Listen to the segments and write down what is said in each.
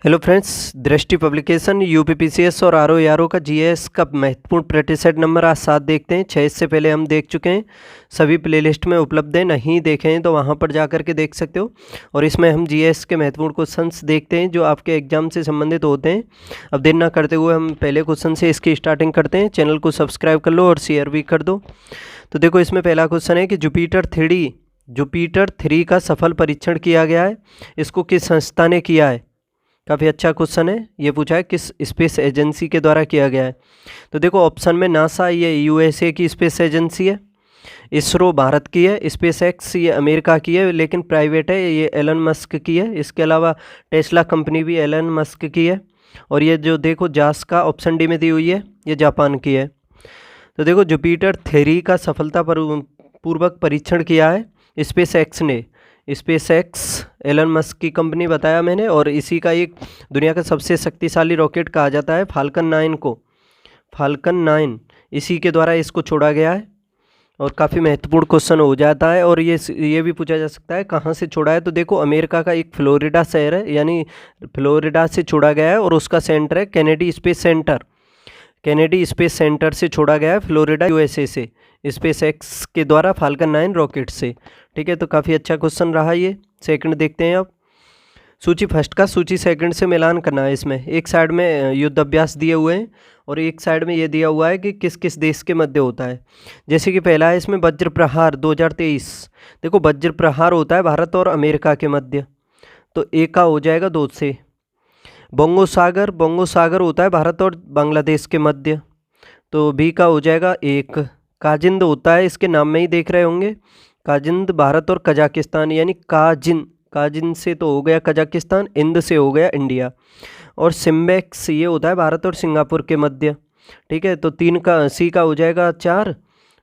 Hello friends, दृष्टि publication UPPCS और RO का जीएस का महत्वपूर्ण प्रतिशत नंबर आज 7 देखते हैं। 6 इससे पहले हम देख चुके हैं, सभी प्लेलिस्ट में उपलब्ध है। नहीं देखे हैं तो वहां पर जा कर के देख सकते हो। और इसमें हम जीएस के महत्वपूर्ण क्वेश्चंस देखते हैं जो आपके एग्जाम से संबंधित होते हैं। अब देर ना करते हुए हम पहले क्वेश्चन से इसकी स्टार्टिंग करते हैं। चैनल को सब्सक्राइब कर लो और शेयर भी कर दो। तो देखो, इसमें पहला क्वेश्चन है कि जुपिटर 3 का सफल परीक्षण किया गया है, इसको किस संस्था ने किया है। काफ़ी अच्छा क्वेश्चन है। ये पूछा है किस स्पेस एजेंसी के द्वारा किया गया है। तो देखो, ऑप्शन में नासा ये यूएसए की स्पेस एजेंसी है, इसरो भारत की है, स्पेस एक्स ये अमेरिका की है लेकिन प्राइवेट है, ये एलन मस्क की है। इसके अलावा टेस्ला कंपनी भी एलन मस्क की है। और ये जो देखो जास का ऑप्शन डी में दी हुई है, ये जापान की है। तो देखो, जुपिटर 3 का पूर्वक परीक्षण किया है स्पेस एक्स ने। स्पेस एक्स एलन मस्क की कंपनी बताया मैंने, और इसी का एक दुनिया का सबसे शक्तिशाली रॉकेट कहा जाता है फाल्कन 9 को। फाल्कन 9 इसी के द्वारा इसको छोड़ा गया है। और काफ़ी महत्वपूर्ण क्वेश्चन हो जाता है। और ये भी पूछा जा सकता है कहाँ से छोड़ा है। तो देखो, अमेरिका का एक फ्लोरिडा शहर है, यानी फ्लोरिडा से छोड़ा गया है और उसका सेंटर है Kennedy space centre. Kennedy space centre से छोड़ा गया है, फ्लोरिडा यूएसए से, स्पेस एक्स के द्वारा फाल्कन 9 रॉकेट से। ठीक है, तो काफ़ी अच्छा क्वेश्चन रहा ये। सेकंड देखते हैं अब। सूची फर्स्ट का सूची सेकंड से मिलान करना है। इसमें एक साइड में युद्ध अभ्यास दिए हुए हैं और एक साइड में ये दिया हुआ है कि किस किस देश के मध्य होता है। जैसे कि पहला है इसमें वज्र प्रहार 2023। देखो, वज्र प्रहार होता है भारत और अमेरिका के मध्य, तो ए का हो जाएगा 2 से। बोंगो सागर होता है भारत और बांग्लादेश के मध्य, तो बी का हो जाएगा 1। काजिंद होता है, इसके नाम में ही देख रहे होंगे, काजिंद भारत और कजाकिस्तान, यानी काजिन से तो हो गया कजाकिस्तान, इंद से हो गया इंडिया। और सिम्बेक्स ये होता है भारत और सिंगापुर के मध्य। ठीक है, तो 3 का सी का हो जाएगा 4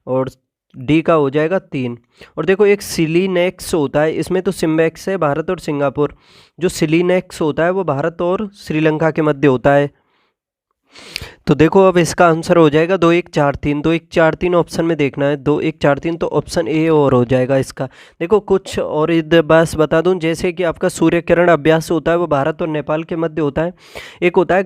और डी का हो जाएगा 3। और देखो, एक सिलीनेक्स होता है, इसमें तो सिम्बेक्स है भारत और सिंगापुर, जो सिलीनेक्स होता है वो भारत और श्रीलंका के मध्य होता है। तो देखो, अब इसका आंसर हो जाएगा 2143। 2143 ऑप्शन में देखना है, 2143, तो ऑप्शन ए और हो जाएगा इसका। देखो, कुछ और इधर बस बता दूं, जैसे कि आपका सूर्य किरण अभ्यास होता है वो भारत और नेपाल के मध्य होता है। एक होता है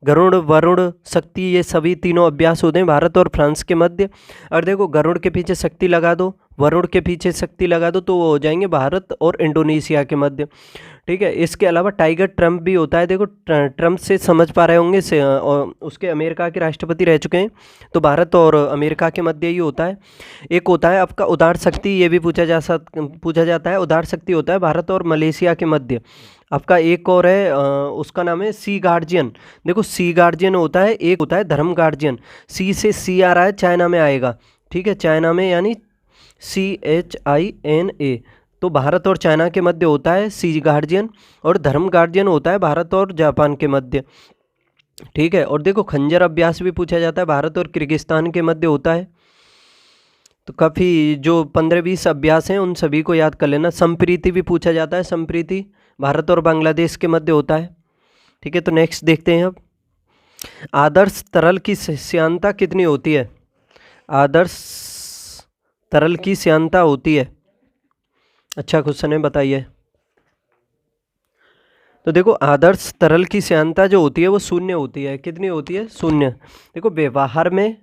गरुड़ वरुण शक्ति, ये सभी तीनों अभ्यास होते हैं भारत और फ्रांस के मध्य। और देखो, गरुड़ के पीछे शक्ति लगा दो, वरुण के पीछे शक्ति लगा दो, तो वो हो जाएंगे भारत और इंडोनेशिया के मध्य। ठीक है, इसके अलावा टाइगर ट्रम्प भी होता है। देखो, ट्रम्प से समझ पा रहे होंगे से, और उसके अमेरिका के राष्ट्रपति रह चुके हैं, तो भारत और अमेरिका के मध्य ही होता है। एक होता है आपका उदार शक्ति, ये भी पूछा जाता है। उदार शक्ति होता है भारत और मलेशिया के मध्य। आपका एक और है, उसका नाम है सी गार्जियन। देखो, सी गार्जियन होता है, एक होता है धर्म गार्जियन। सी से सी आ रहा है, चाइना में आएगा। ठीक है, चाइना में, यानी CHINA, तो भारत और चाइना के मध्य होता है सी गार्जियन। और धर्म गार्जियन होता है भारत और जापान के मध्य। ठीक है, और देखो, खंजर अभ्यास भी पूछा जाता है, भारत और किर्गिस्तान के मध्य होता है। तो काफ़ी जो 15-20 अभ्यास हैं उन सभी को याद कर लेना। संप्रीति भी पूछा जाता है, संप्रीति भारत और बांग्लादेश के मध्य होता है। ठीक है, तो नेक्स्ट देखते हैं अब। आदर्श तरल की श्यानता कितनी होती है। आदर्श तरल की श्यानता होती है, अच्छा क्वेश्चन है, बताइए। तो देखो, आदर्श तरल की श्यानता जो होती है वो 0 होती है। कितनी होती है, 0। देखो, व्यवहार में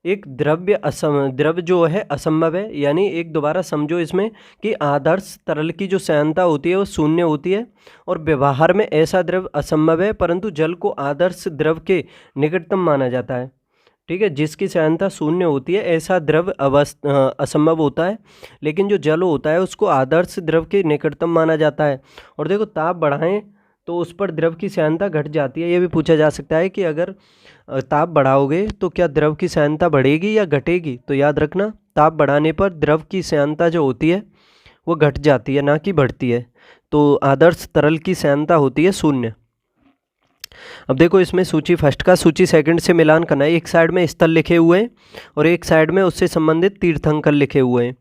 एक द्रव्य जो है असंभव है, यानी एक दोबारा समझो इसमें कि आदर्श तरल की जो श्यानता होती है वो 0 होती है, और व्यवहार में ऐसा द्रव्य असंभव है, परंतु जल को आदर्श द्रव के निकटतम माना जाता है। ठीक है, जिसकी श्यानता 0 होती है ऐसा द्रव असंभव होता है, लेकिन जो जल होता है उसको आदर्श द्रव के निकटतम माना जाता है। और देखो, ताप बढ़ाएं तो उस पर द्रव की श्यानता घट जाती है। ये भी पूछा जा सकता है कि अगर ताप बढ़ाओगे तो क्या द्रव की श्यानता बढ़ेगी या घटेगी। तो याद रखना, ताप बढ़ाने पर द्रव की श्यानता जो होती है वो घट जाती है, ना कि बढ़ती है। तो आदर्श तरल की श्यानता होती है 0। अब देखो, इसमें सूची फर्स्ट का सूची सेकंड से मिलान करना है। एक साइड में स्थल लिखे हुए हैं और एक साइड में उससे संबंधित तीर्थंकर लिखे हुए हैं।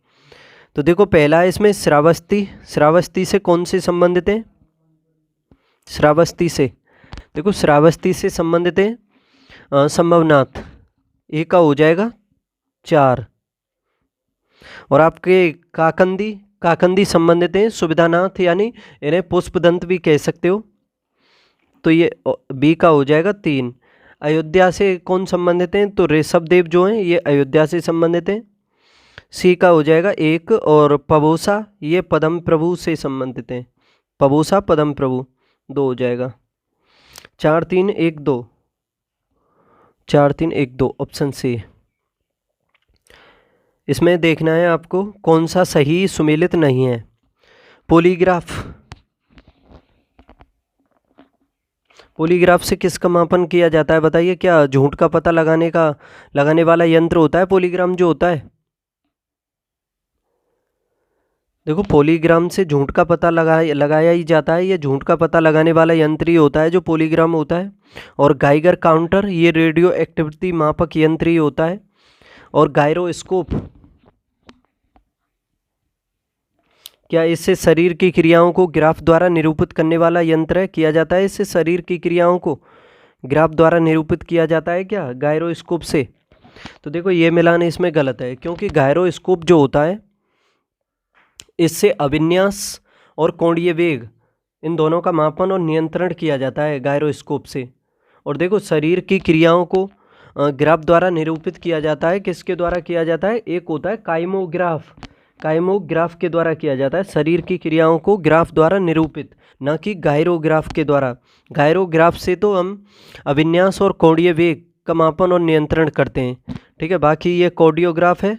तो देखो, पहला है इसमें श्रावस्ती से कौन से संबंधित हैं। श्रावस्ती से, देखो, श्रावस्ती से संबंधित है संभवनाथ, ए का हो जाएगा 4। और आपके काकंदी संबंधित हैं सुविधानाथ, यानी इन्हें पुष्पदंत भी कह सकते हो। तो ये बी का हो जाएगा 3। अयोध्या से कौन संबंधित हैं, तो ऋषभदेव जो हैं ये अयोध्या से संबंधित हैं। सी का हो जाएगा 1 और पबोसा ये पद्म प्रभु से संबंधित हैं। पबोसा पद्म प्रभु 2 हो जाएगा। 4 3 1 2 4 3 1 2 ऑप्शन सी। इसमें देखना है आपको कौन सा सही सुमेलित नहीं है। पॉलीग्राफ से किसका मापन किया जाता है बताइए। क्या झूठ का पता लगाने वाला यंत्र होता है पॉलीग्राम जो होता है। देखो पॉलीग्राम से झूठ का पता लगाया ही जाता है। ये झूठ का पता लगाने वाला यंत्र ही होता है जो पॉलीग्राम होता है। और गाइगर काउंटर ये रेडियो एक्टिविटी मापक यंत्र ही होता है। और गायरोस्कोप क्या इससे शरीर की क्रियाओं को ग्राफ द्वारा निरूपित करने वाला यंत्र है, किया जाता है इससे शरीर की क्रियाओं को ग्राफ द्वारा निरूपित किया जाता है क्या गायरोस्कोप से। तो देखो ये मिलान इसमें गलत है, क्योंकि गायरोस्कोप जो होता है इससे अभिन्यास और कोणीय वेग इन दोनों का मापन और नियंत्रण किया जाता है गायरोस्कोप से। और देखो शरीर की क्रियाओं को ग्राफ द्वारा निरूपित किया जाता है। किसके द्वारा किया जाता है, एक होता है काइमोग्राफ के द्वारा किया जाता है। शरीर की क्रियाओं को ग्राफ द्वारा निरूपित, न कि गायरोग्राफ के द्वारा। गायरोग्राफ से तो हम अभिन्यास और कोणीय वेग का मापन और नियंत्रण करते हैं, ठीक है। बाकी ये कार्डियोग्राफ है।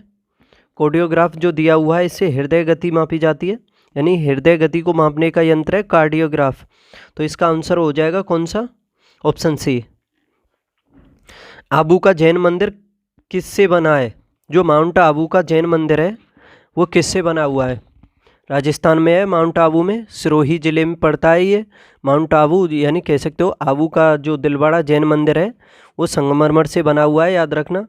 कार्डियोग्राफ जो दिया हुआ है इससे हृदय गति मापी जाती है, यानी हृदय गति को मापने का यंत्र है कार्डियोग्राफ। तो इसका आंसर हो जाएगा कौन सा, ऑप्शन सी। आबू का जैन मंदिर किससे बना है। जो माउंट आबू का जैन मंदिर है वो किससे बना हुआ है। राजस्थान में है माउंट आबू में, सिरोही ज़िले में पड़ता है ये माउंट आबू, यानी कह सकते हो आबू का जो दिलवाड़ा जैन मंदिर है वो संगमरमर से बना हुआ है, याद रखना।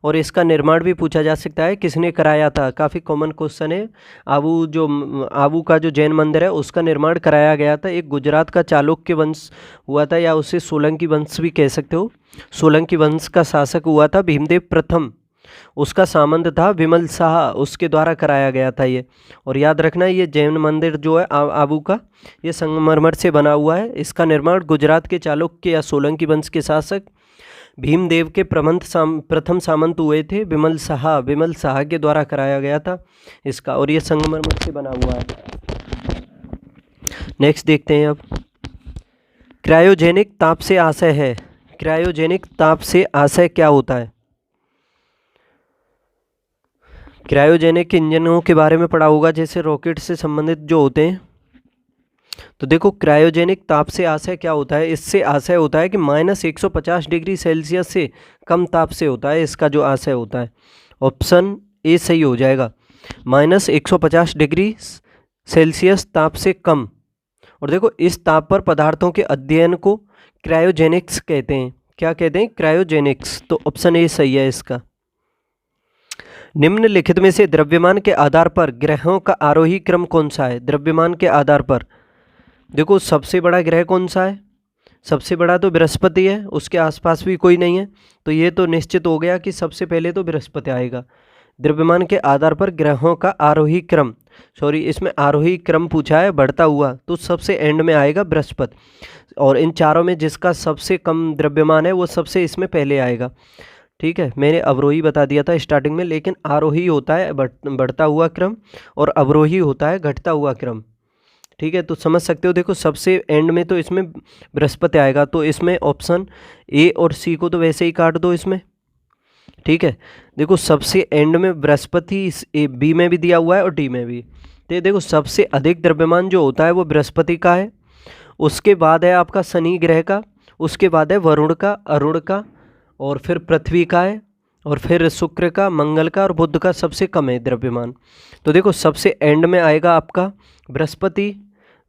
और इसका निर्माण भी पूछा जा सकता है किसने कराया था, काफ़ी कॉमन क्वेश्चन है। आबू का जो जैन मंदिर है उसका निर्माण कराया गया था, एक गुजरात का चालुक्य वंश हुआ था, या उसे सोलंकी वंश भी कह सकते हो। सोलंकी वंश का शासक हुआ था भीमदेव प्रथम, उसका सामंत था विमल शाह, उसके द्वारा कराया गया था ये। और याद रखना ये जैन मंदिर जो है आबू का, ये संगमरमर से बना हुआ है। इसका निर्माण गुजरात के चालुक्य या सोलंकी वंश के शासक भीमदेव के प्रथम सामंत हुए थे विमल शाह के द्वारा कराया गया था इसका, और ये संगमरमर से बना हुआ है। नेक्स्ट देखते हैं अब, क्रायोजेनिक ताप से आशय है। क्रायोजेनिक ताप से आशय क्या होता है। क्रायोजेनिक इंजनों के बारे में पढ़ा होगा, जैसे रॉकेट से संबंधित जो होते हैं। तो देखो क्रायोजेनिक ताप से आशय क्या होता है, इससे आशय होता है कि -150 डिग्री सेल्सियस से कम ताप से होता है इसका जो आशय होता है। ऑप्शन ए सही हो जाएगा, -150 डिग्री सेल्सियस ताप से कम। और देखो इस ताप पर पदार्थों के अध्ययन को क्रायोजेनिक्स कहते हैं। क्या कहते हैं, क्रायोजेनिक्स। तो ऑप्शन ए सही है इसका। निम्नलिखित में से द्रव्यमान के आधार पर ग्रहों का आरोही क्रम कौन सा है। द्रव्यमान के आधार पर देखो सबसे बड़ा ग्रह कौन सा है, सबसे बड़ा तो बृहस्पति है, उसके आसपास भी कोई नहीं है, तो ये तो निश्चित हो गया कि सबसे पहले तो बृहस्पति आएगा। द्रव्यमान के आधार पर ग्रहों का आरोही क्रम, इसमें आरोही क्रम पूछा है बढ़ता हुआ, तो सबसे एंड में आएगा बृहस्पति। और इन चारों में जिसका सबसे कम द्रव्यमान है वो सबसे इसमें पहले आएगा, ठीक है। मैंने अवरोही बता दिया था स्टार्टिंग में, लेकिन आरोही होता है बढ़ता हुआ क्रम और अवरोही होता है घटता हुआ क्रम, ठीक है। तो समझ सकते हो, देखो सबसे एंड में तो इसमें बृहस्पति आएगा, तो इसमें ऑप्शन ए और सी को तो वैसे ही काट दो इसमें, ठीक है। देखो सबसे एंड में बृहस्पति बी में भी दिया हुआ है और डी में भी। तो देखो सबसे अधिक द्रव्यमान जो होता है वो बृहस्पति का है, उसके बाद है आपका शनि ग्रह का, उसके बाद है वरुण का, अरुण का, और फिर पृथ्वी का है, और फिर शुक्र का, मंगल का और बुध का सबसे कम है द्रव्यमान। तो देखो सबसे एंड में आएगा आपका बृहस्पति,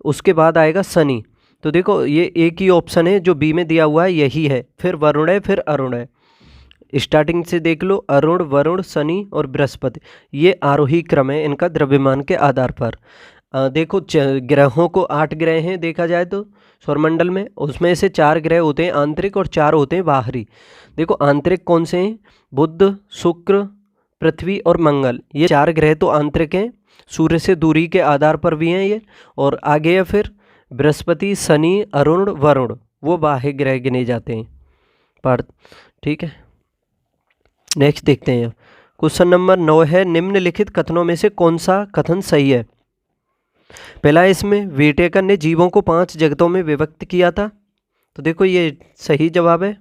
उसके बाद आएगा शनि। तो देखो ये एक ही ऑप्शन है जो बी में दिया हुआ है, यही है। फिर वरुण है, फिर अरुण है। स्टार्टिंग से देख लो, अरुण, वरुण, शनि और बृहस्पति, ये आरोही क्रम है इनका द्रव्यमान के आधार पर। देखो ग्रहों को 8 ग्रह हैं देखा जाए तो सौरमंडल में, उसमें से 4 ग्रह होते हैं आंतरिक और 4 होते हैं बाहरी। देखो आंतरिक कौन से हैं, बुध, शुक्र, पृथ्वी और मंगल, ये 4 ग्रह तो आंतरिक हैं, सूर्य से दूरी के आधार पर भी हैं ये। और आगे है फिर बृहस्पति, शनि, अरुण, वरुण, वो बाह्य ग्रह गिने जाते हैं पर। ठीक है, नेक्स्ट देखते हैं। क्वेश्चन नंबर 9 है, निम्नलिखित कथनों में से कौन सा कथन सही है। पहला इसमें विटेकर ने जीवों को 5 जगतों में विभक्त किया था, तो देखो ये सही जवाब है।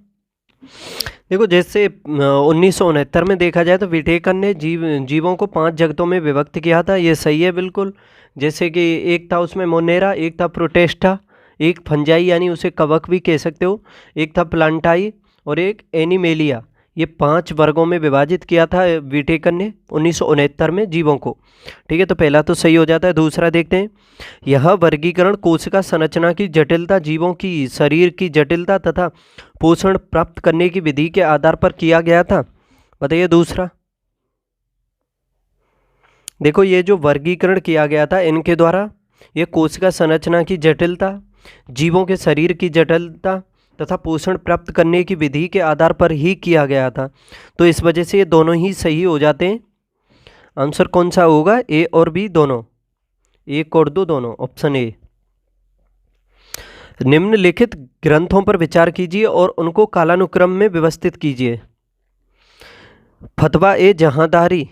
देखो जैसे 1969 में देखा जाए तो विटेकर ने जीवों को 5 जगतों में विभक्त किया था, ये सही है बिल्कुल। जैसे कि एक था उसमें मोनेरा, एक था प्रोटेस्टा, एक फंजाई यानी उसे कवक भी कह सकते हो, एक था प्लांटाई और एक एनिमेलिया। ये 5 वर्गों में विभाजित किया था विटेकर ने 1969 में जीवों को। ठीक है, तो पहला तो सही हो जाता है। दूसरा देखते हैं, यह वर्गीकरण कोशिका संरचना की जटिलता, जीवों की शरीर की जटिलता तथा पोषण प्राप्त करने की विधि के आधार पर किया गया था। बताइए दूसरा। देखो ये जो वर्गीकरण किया गया था इनके द्वारा, ये कोशिका संरचना की जटिलता, जीवों के शरीर की जटिलता तथा पोषण प्राप्त करने की विधि के आधार पर ही किया गया था, तो इस वजह से ये दोनों ही सही हो जाते हैं। आंसर कौन सा होगा, ए और बी दोनों, 1 और 2 दोनों, ऑप्शन ए। निम्नलिखित ग्रंथों पर विचार कीजिए और उनको कालानुक्रम में व्यवस्थित कीजिए। फतवा ए जहांदारी,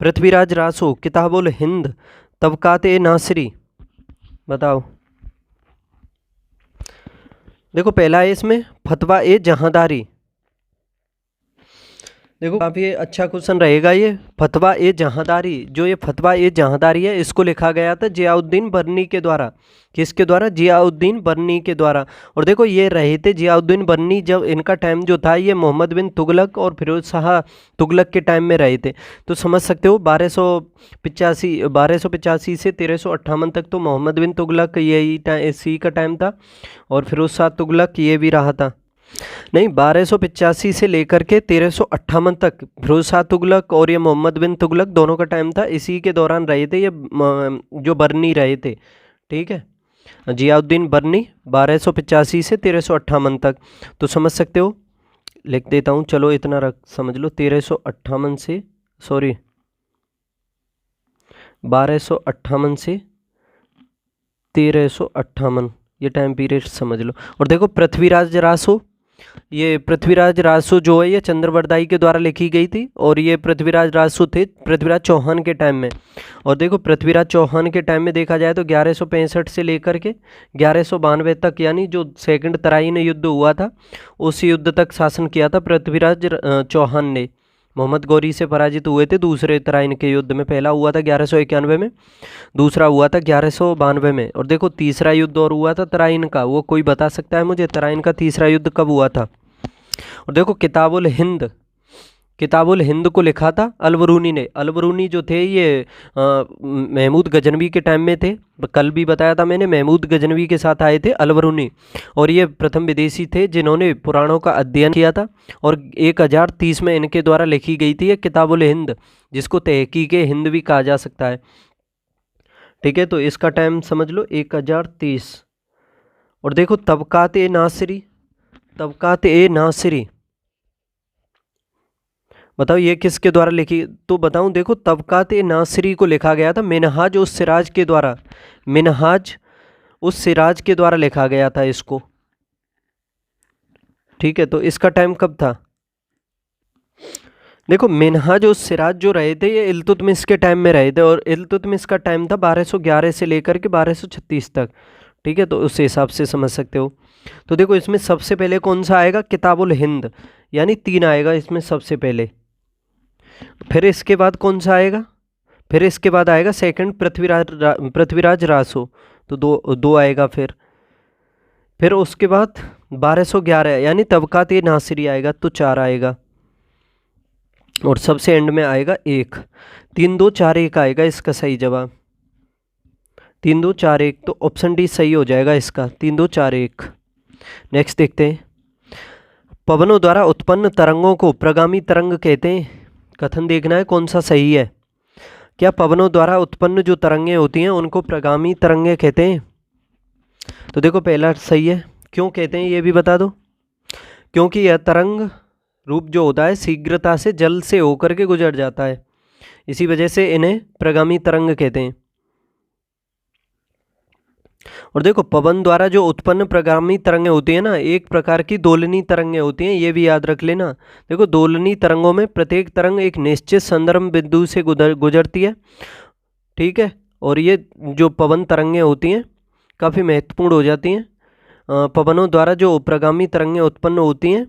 पृथ्वीराज रासो, किताबुल हिंद, तबकात ए नासिरी। बताओ। देखो पहला है इसमें फतवा ए जहांदारी। देखो काफ़ी अच्छा क्वेश्चन रहेगा ये। फतवा ए जहांदारी, जो ये फतवा ए जहांदारी है इसको लिखा गया था जियाउद्दीन बर्नी के द्वारा। किसके द्वारा, जियाउद्दीन बर्नी के द्वारा। और देखो ये रहे थे जियाउद्दीन बर्नी, जब इनका टाइम जो था ये मोहम्मद बिन तुगलक और फिरोज शाह तुगलक के टाइम में रहे थे, तो समझ सकते हो 1285 से 1358 तक तो मोहम्मद बिन तुगलक यही इसी का टाइम था, और फिरोज शाह तुगलक ये भी रहा था। नहीं, 1285 से लेकर के 1358 तक फिरोज शाह तुगलक और ये मोहम्मद बिन तुगलक दोनों का टाइम था, इसी के दौरान रहे थे ये जो बर्नी रहे थे। ठीक है, जियाउद्दीन बर्नी 1285 से 1358 तक, तो समझ सकते हो। लिख देता हूँ, चलो इतना रख समझ लो, 1358 से 1258 से 1358 ये टाइम पीरियड समझ लो। और देखो पृथ्वीराज रासो, ये पृथ्वीराज रासो जो है ये चंद्रवरदाई के द्वारा लिखी गई थी, और ये पृथ्वीराज रासो थे पृथ्वीराज चौहान के टाइम में। और देखो पृथ्वीराज चौहान के टाइम में देखा जाए तो 1165 से लेकर के 1192 तक, यानी जो सेकंड तराइन युद्ध हुआ था उस युद्ध तक शासन किया था पृथ्वीराज चौहान ने। मोहम्मद गौरी से पराजित हुए थे दूसरे तराइन के युद्ध में। पहला हुआ था 1191 में, दूसरा हुआ था 1192 में, और देखो तीसरा युद्ध और हुआ था तराइन का। वो कोई बता सकता है मुझे तराइन का तीसरा युद्ध कब हुआ था। और देखो किताबुल हिंद को लिखा था अलबरूनी ने। अलबरूनी जो थे ये महमूद गजनवी के टाइम में थे, कल भी बताया था मैंने, महमूद गजनवी के साथ आए थे अलबरूनी, और ये प्रथम विदेशी थे जिन्होंने पुराणों का अध्ययन किया था, और 1030 में इनके द्वारा लिखी गई थी ये किताबुल हिंद, जिसको तहकीक हिंद भी कहा जा सकता है। ठीक है, तो इसका टाइम समझ लो 1030। और देखो तबकात ए नासिरी, बताओ ये किसके द्वारा लिखी, तो बताऊं। देखो तबकात ए नासिरी को लिखा गया था मिनहाज उस सिराज के द्वारा, मिनहाज उस सिराज के द्वारा लिखा गया था इसको। ठीक है, तो इसका टाइम कब था। देखो मिनहाज उस सिराज जो रहे थे ये इल्तुतमिश के टाइम में रहे थे, और इल्तुतमिश का टाइम था 1211 से लेकर के 1236 तक। ठीक है, तो उस हिसाब से समझ सकते हो। तो देखो इसमें सबसे पहले कौन सा आएगा, किताबुल हिंद, यानी 3 आएगा इसमें सबसे पहले। फिर इसके बाद कौन सा आएगा, फिर इसके बाद आएगा सेकंड पृथ्वीराज रासो, तो दो आएगा। फिर उसके बाद 1211 यानी तबकात ए नासिरी आएगा, तो 4 आएगा। और सबसे एंड में आएगा 1, 3 2 4 1 आएगा इसका सही जवाब, 3 2 4 1, तो ऑप्शन डी सही हो जाएगा इसका, 3 2 4 1। नेक्स्ट देखते हैं, पवनों द्वारा उत्पन्न तरंगों को प्रगामी तरंग कहते हैं। कथन देखना है कौन सा सही है। क्या पवनों द्वारा उत्पन्न जो तरंगें होती हैं उनको प्रगामी तरंगें कहते हैं। तो देखो पहला सही है, क्यों कहते हैं ये भी बता दो। क्योंकि यह तरंग रूप जो होता है शीघ्रता से जल से होकर के गुजर जाता है, इसी वजह से इन्हें प्रगामी तरंग कहते हैं। और देखो पवन द्वारा जो उत्पन्न प्रगामी तरंगें होती हैं ना, एक प्रकार की दोलनी तरंगें होती हैं, ये भी याद रख लेना। देखो दोलनी तरंगों में प्रत्येक तरंग एक निश्चित संदर्भ बिंदु से गुजरती है, ठीक है। और ये जो पवन तरंगें होती हैं काफ़ी महत्वपूर्ण हो जाती हैं। पवनों द्वारा जो प्रगामी तरंगें उत्पन्न होती हैं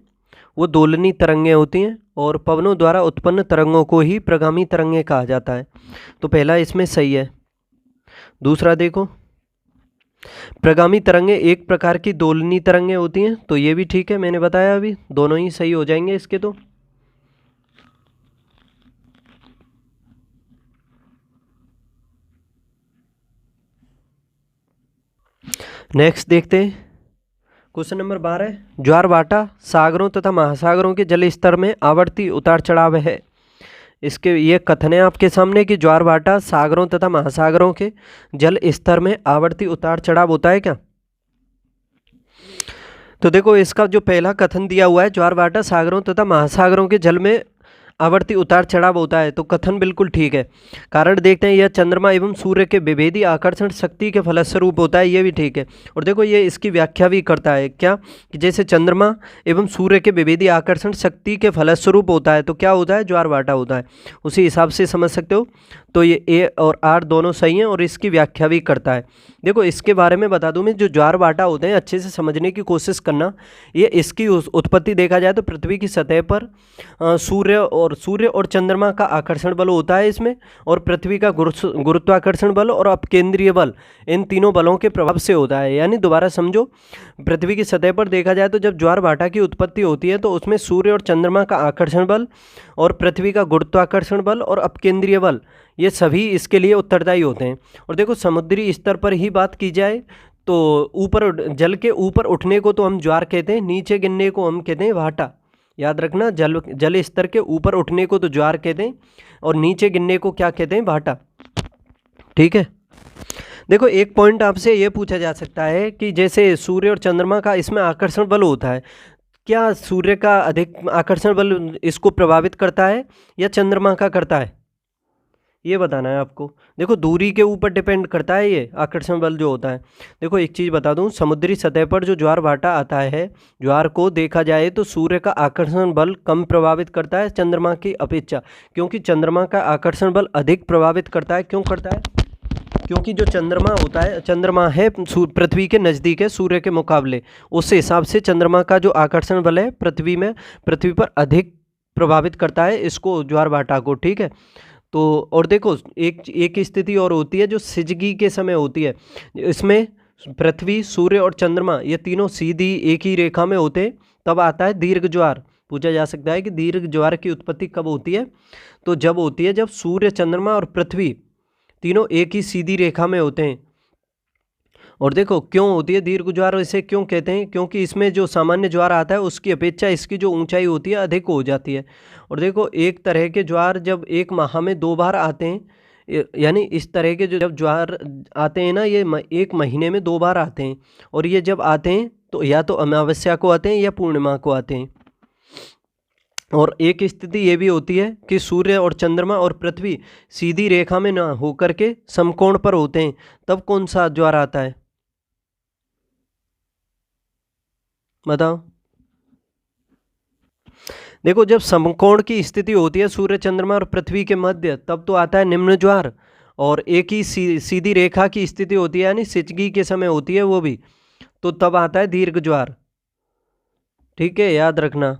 वो दोलनी तरंगें होती हैं, और पवनों द्वारा उत्पन्न तरंगों को ही प्रगामी तरंगें कहा जाता है। तो पहला इसमें सही है। दूसरा देखो, प्रगामी तरंगें एक प्रकार की दोलनी तरंगें होती हैं, तो ये भी ठीक है, मैंने बताया अभी, दोनों ही सही हो जाएंगे इसके। तो नेक्स्ट देखते हैं क्वेश्चन नंबर 12। ज्वारभाटा सागरों तथा महासागरों के जल स्तर में आवर्ती उतार चढ़ाव है। इसके ये कथन है आपके सामने कि ज्वारभाटा सागरों तथा महासागरों के जल स्तर में आवर्ती उतार चढ़ाव होता है क्या। तो देखो इसका जो पहला कथन दिया हुआ है, ज्वारभाटा सागरों तथा महासागरों के जल में आवर्ती उतार चढ़ाव होता है, तो कथन बिल्कुल ठीक है। कारण देखते हैं, यह चंद्रमा एवं सूर्य के विभेदी आकर्षण शक्ति के फलस्वरूप होता है, ये भी ठीक है। और देखो ये इसकी व्याख्या भी करता है क्या, कि जैसे चंद्रमा एवं सूर्य के विभेदी आकर्षण शक्ति के फलस्वरूप होता है, तो क्या होता है, ज्वारभाटा होता है। उसी हिसाब से समझ सकते हो। तो ये ए और आर दोनों सही हैं, और इसकी व्याख्या भी करता है। देखो इसके बारे में बता दूं मैं, जो ज्वारभाटा होते हैं अच्छे से समझने की कोशिश करना। ये इसकी उत्पत्ति देखा जाए तो पृथ्वी की सतह पर सूर्य और चंद्रमा का आकर्षण बल होता है इसमें, और पृथ्वी का गुरुत्वाकर्षण बल और अपकेंद्रीय बल, इन तीनों बलों के प्रभाव से होता है। यानी दोबारा समझो, पृथ्वी की सतह पर देखा जाए तो जब ज्वारभाटा की उत्पत्ति होती है तो उसमें सूर्य और चंद्रमा का आकर्षण बल और पृथ्वी का गुरुत्वाकर्षण बल और अपकेंद्रीय बल, ये सभी इसके लिए उत्तरदायी होते हैं। और देखो समुद्री स्तर पर ही बात की जाए तो ऊपर जल के ऊपर उठने को तो हम ज्वार कहते हैं, नीचे गिरने को हम कहते हैं भाटा। याद रखना, जल स्तर के ऊपर उठने को तो ज्वार कहते हैं, और नीचे गिरने को क्या कहते हैं, भाटा, ठीक है। देखो एक पॉइंट आपसे ये पूछा जा सकता है कि जैसे सूर्य और चंद्रमा का इसमें आकर्षण बल होता है, क्या सूर्य का अधिक आकर्षण बल इसको प्रभावित करता है या चंद्रमा का करता है, ये बताना है आपको। देखो दूरी के ऊपर डिपेंड करता है ये आकर्षण बल जो होता है। देखो एक चीज़ बता दूं, समुद्री सतह पर जो ज्वारभाटा आता है, ज्वार को देखा जाए तो सूर्य का आकर्षण बल कम प्रभावित करता है चंद्रमा की अपेक्षा, क्योंकि चंद्रमा का आकर्षण बल अधिक प्रभावित करता है। क्यों करता है, क्योंकि जो चंद्रमा होता है, चंद्रमा है पृथ्वी के नज़दीक है सूर्य के मुकाबले, उस हिसाब से चंद्रमा का जो आकर्षण बल है पृथ्वी पर अधिक प्रभावित करता है इसको, ज्वारभाटा को, ठीक है। तो और देखो एक स्थिति और होती है जो सिजगी के समय होती है, इसमें पृथ्वी, सूर्य और चंद्रमा ये तीनों सीधी एक ही रेखा में होते हैं, तब आता है दीर्घ ज्वार। पूछा जा सकता है कि दीर्घ ज्वार की उत्पत्ति कब होती है, तो जब होती है जब सूर्य, चंद्रमा और पृथ्वी तीनों एक ही सीधी रेखा में होते हैं। और देखो क्यों होती है दीर्घ ज्वार, इसे क्यों कहते हैं, क्योंकि इसमें जो सामान्य ज्वार आता है उसकी अपेक्षा इसकी जो ऊंचाई होती है अधिक हो जाती है। और देखो एक तरह के ज्वार जब एक माह में 2 बार आते हैं, यानी इस तरह के जो जब ज्वार आते हैं ना, ये एक महीने में 2 बार आते हैं, और ये जब आते हैं तो या तो अमावस्या को आते हैं या पूर्णिमा को आते हैं। और एक स्थिति ये भी होती है कि सूर्य और चंद्रमा और पृथ्वी सीधी रेखा में ना होकर के समकोण पर होते हैं, तब कौन सा ज्वार आता है, बताओ। देखो जब समकोण की स्थिति होती है सूर्य, चंद्रमा और पृथ्वी के मध्य, तब तो आता है निम्न ज्वार। और एक ही सीधी रेखा की स्थिति होती है, यानी सिचगी के समय होती है वो भी, तो तब आता है दीर्घ ज्वार, ठीक है, याद रखना।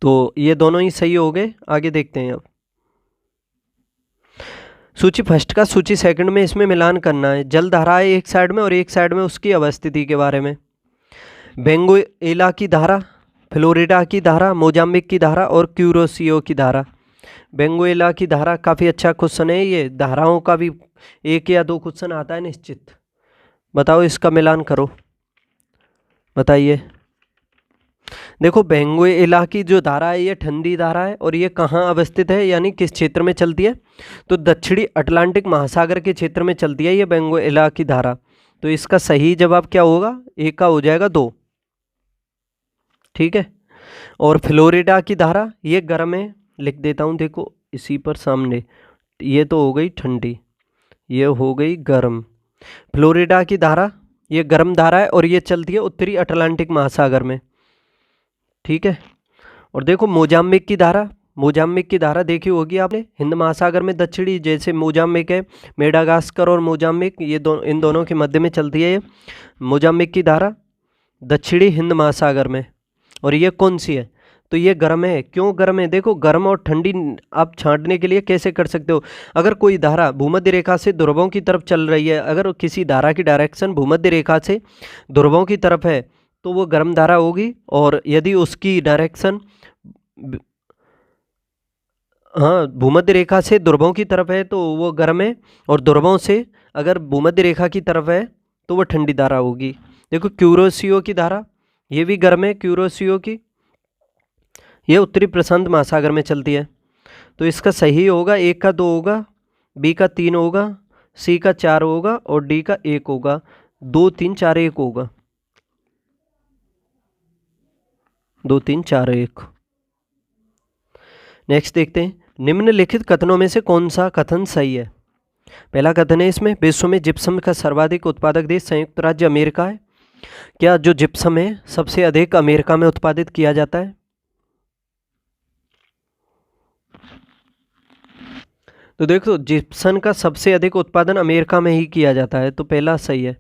तो ये दोनों ही सही हो गए। आगे देखते हैं अब सूची फर्स्ट का सूची सेकंड में इसमें मिलान करना है। जल धाराएं एक साइड में और एक साइड में उसकी अवस्थिति के बारे में। वेनेजुएला की धारा, फ्लोरिडा की धारा, मोजाम्बिक की धारा और क्यूरोसियो की धारा। वेनेजुएला की धारा काफ़ी अच्छा क्वेश्चन है, ये धाराओं का भी 1 या 2 क्वेश्चन आता है निश्चित। बताओ इसका मिलान करो, बताइए। देखो वेनेजुएला की जो धारा है ये ठंडी धारा है, और ये कहाँ अवस्थित है, यानी किस क्षेत्र में चलती है, तो दक्षिणी अटलांटिक महासागर के क्षेत्र में चलती है ये वेनेजुएला की धारा। तो इसका सही जवाब क्या होगा, एक का हो जाएगा 2, ठीक है। और फ्लोरिडा की धारा ये गर्म है, लिख देता हूँ, देखो इसी पर सामने, ये तो हो गई ठंडी, ये हो गई गर्म। फ्लोरिडा की धारा ये गर्म धारा है और ये चलती है उत्तरी अटलांटिक महासागर में, ठीक है। और देखो मोजाम्बिक की धारा, मोजाम्बिक की धारा देखी होगी आपने, हिंद महासागर में दक्षिणी, जैसे मोजाम्बिक है, मेडागास्कर और मोजाम्बिक ये इन दोनों के मध्य में चलती है ये मोजाम्बिक की धारा दक्षिणी हिंद महासागर में। और ये कौन सी है, तो ये गर्म है। क्यों गर्म है, देखो गर्म और ठंडी आप छांटने के लिए कैसे कर सकते हो, अगर कोई धारा भूमध्य रेखा से ध्रुवों की तरफ चल रही है, अगर किसी धारा की डायरेक्शन भूमध्य रेखा से ध्रुवों की तरफ है तो वो गर्म धारा होगी, और यदि उसकी डायरेक्शन हाँ भूमध्य रेखा से ध्रुवों की तरफ है तो वो गर्म है, और ध्रुवों से अगर भूमध्य रेखा की तरफ है तो वो ठंडी धारा होगी। देखो क्यूरोसियो की धारा ये भी गर्म है, क्यूरोसियो की ये उत्तरी प्रशांत महासागर में चलती है। तो इसका सही होगा, एक का 2 होगा, बी का 3 होगा, सी का 4 होगा और डी का 1 होगा। 2 3 4 1 होगा, 2 3 4 1। नेक्स्ट देखते हैं, निम्नलिखित कथनों में से कौन सा कथन सही है। पहला कथन है इसमें, विश्व में जिप्सम का सर्वाधिक उत्पादक देश संयुक्त राज्य अमेरिका है। क्या जो जिप्सम है सबसे अधिक अमेरिका में उत्पादित किया जाता है। तो देखो जिप्सम का सबसे अधिक उत्पादन अमेरिका में ही किया जाता है, तो पहला सही है।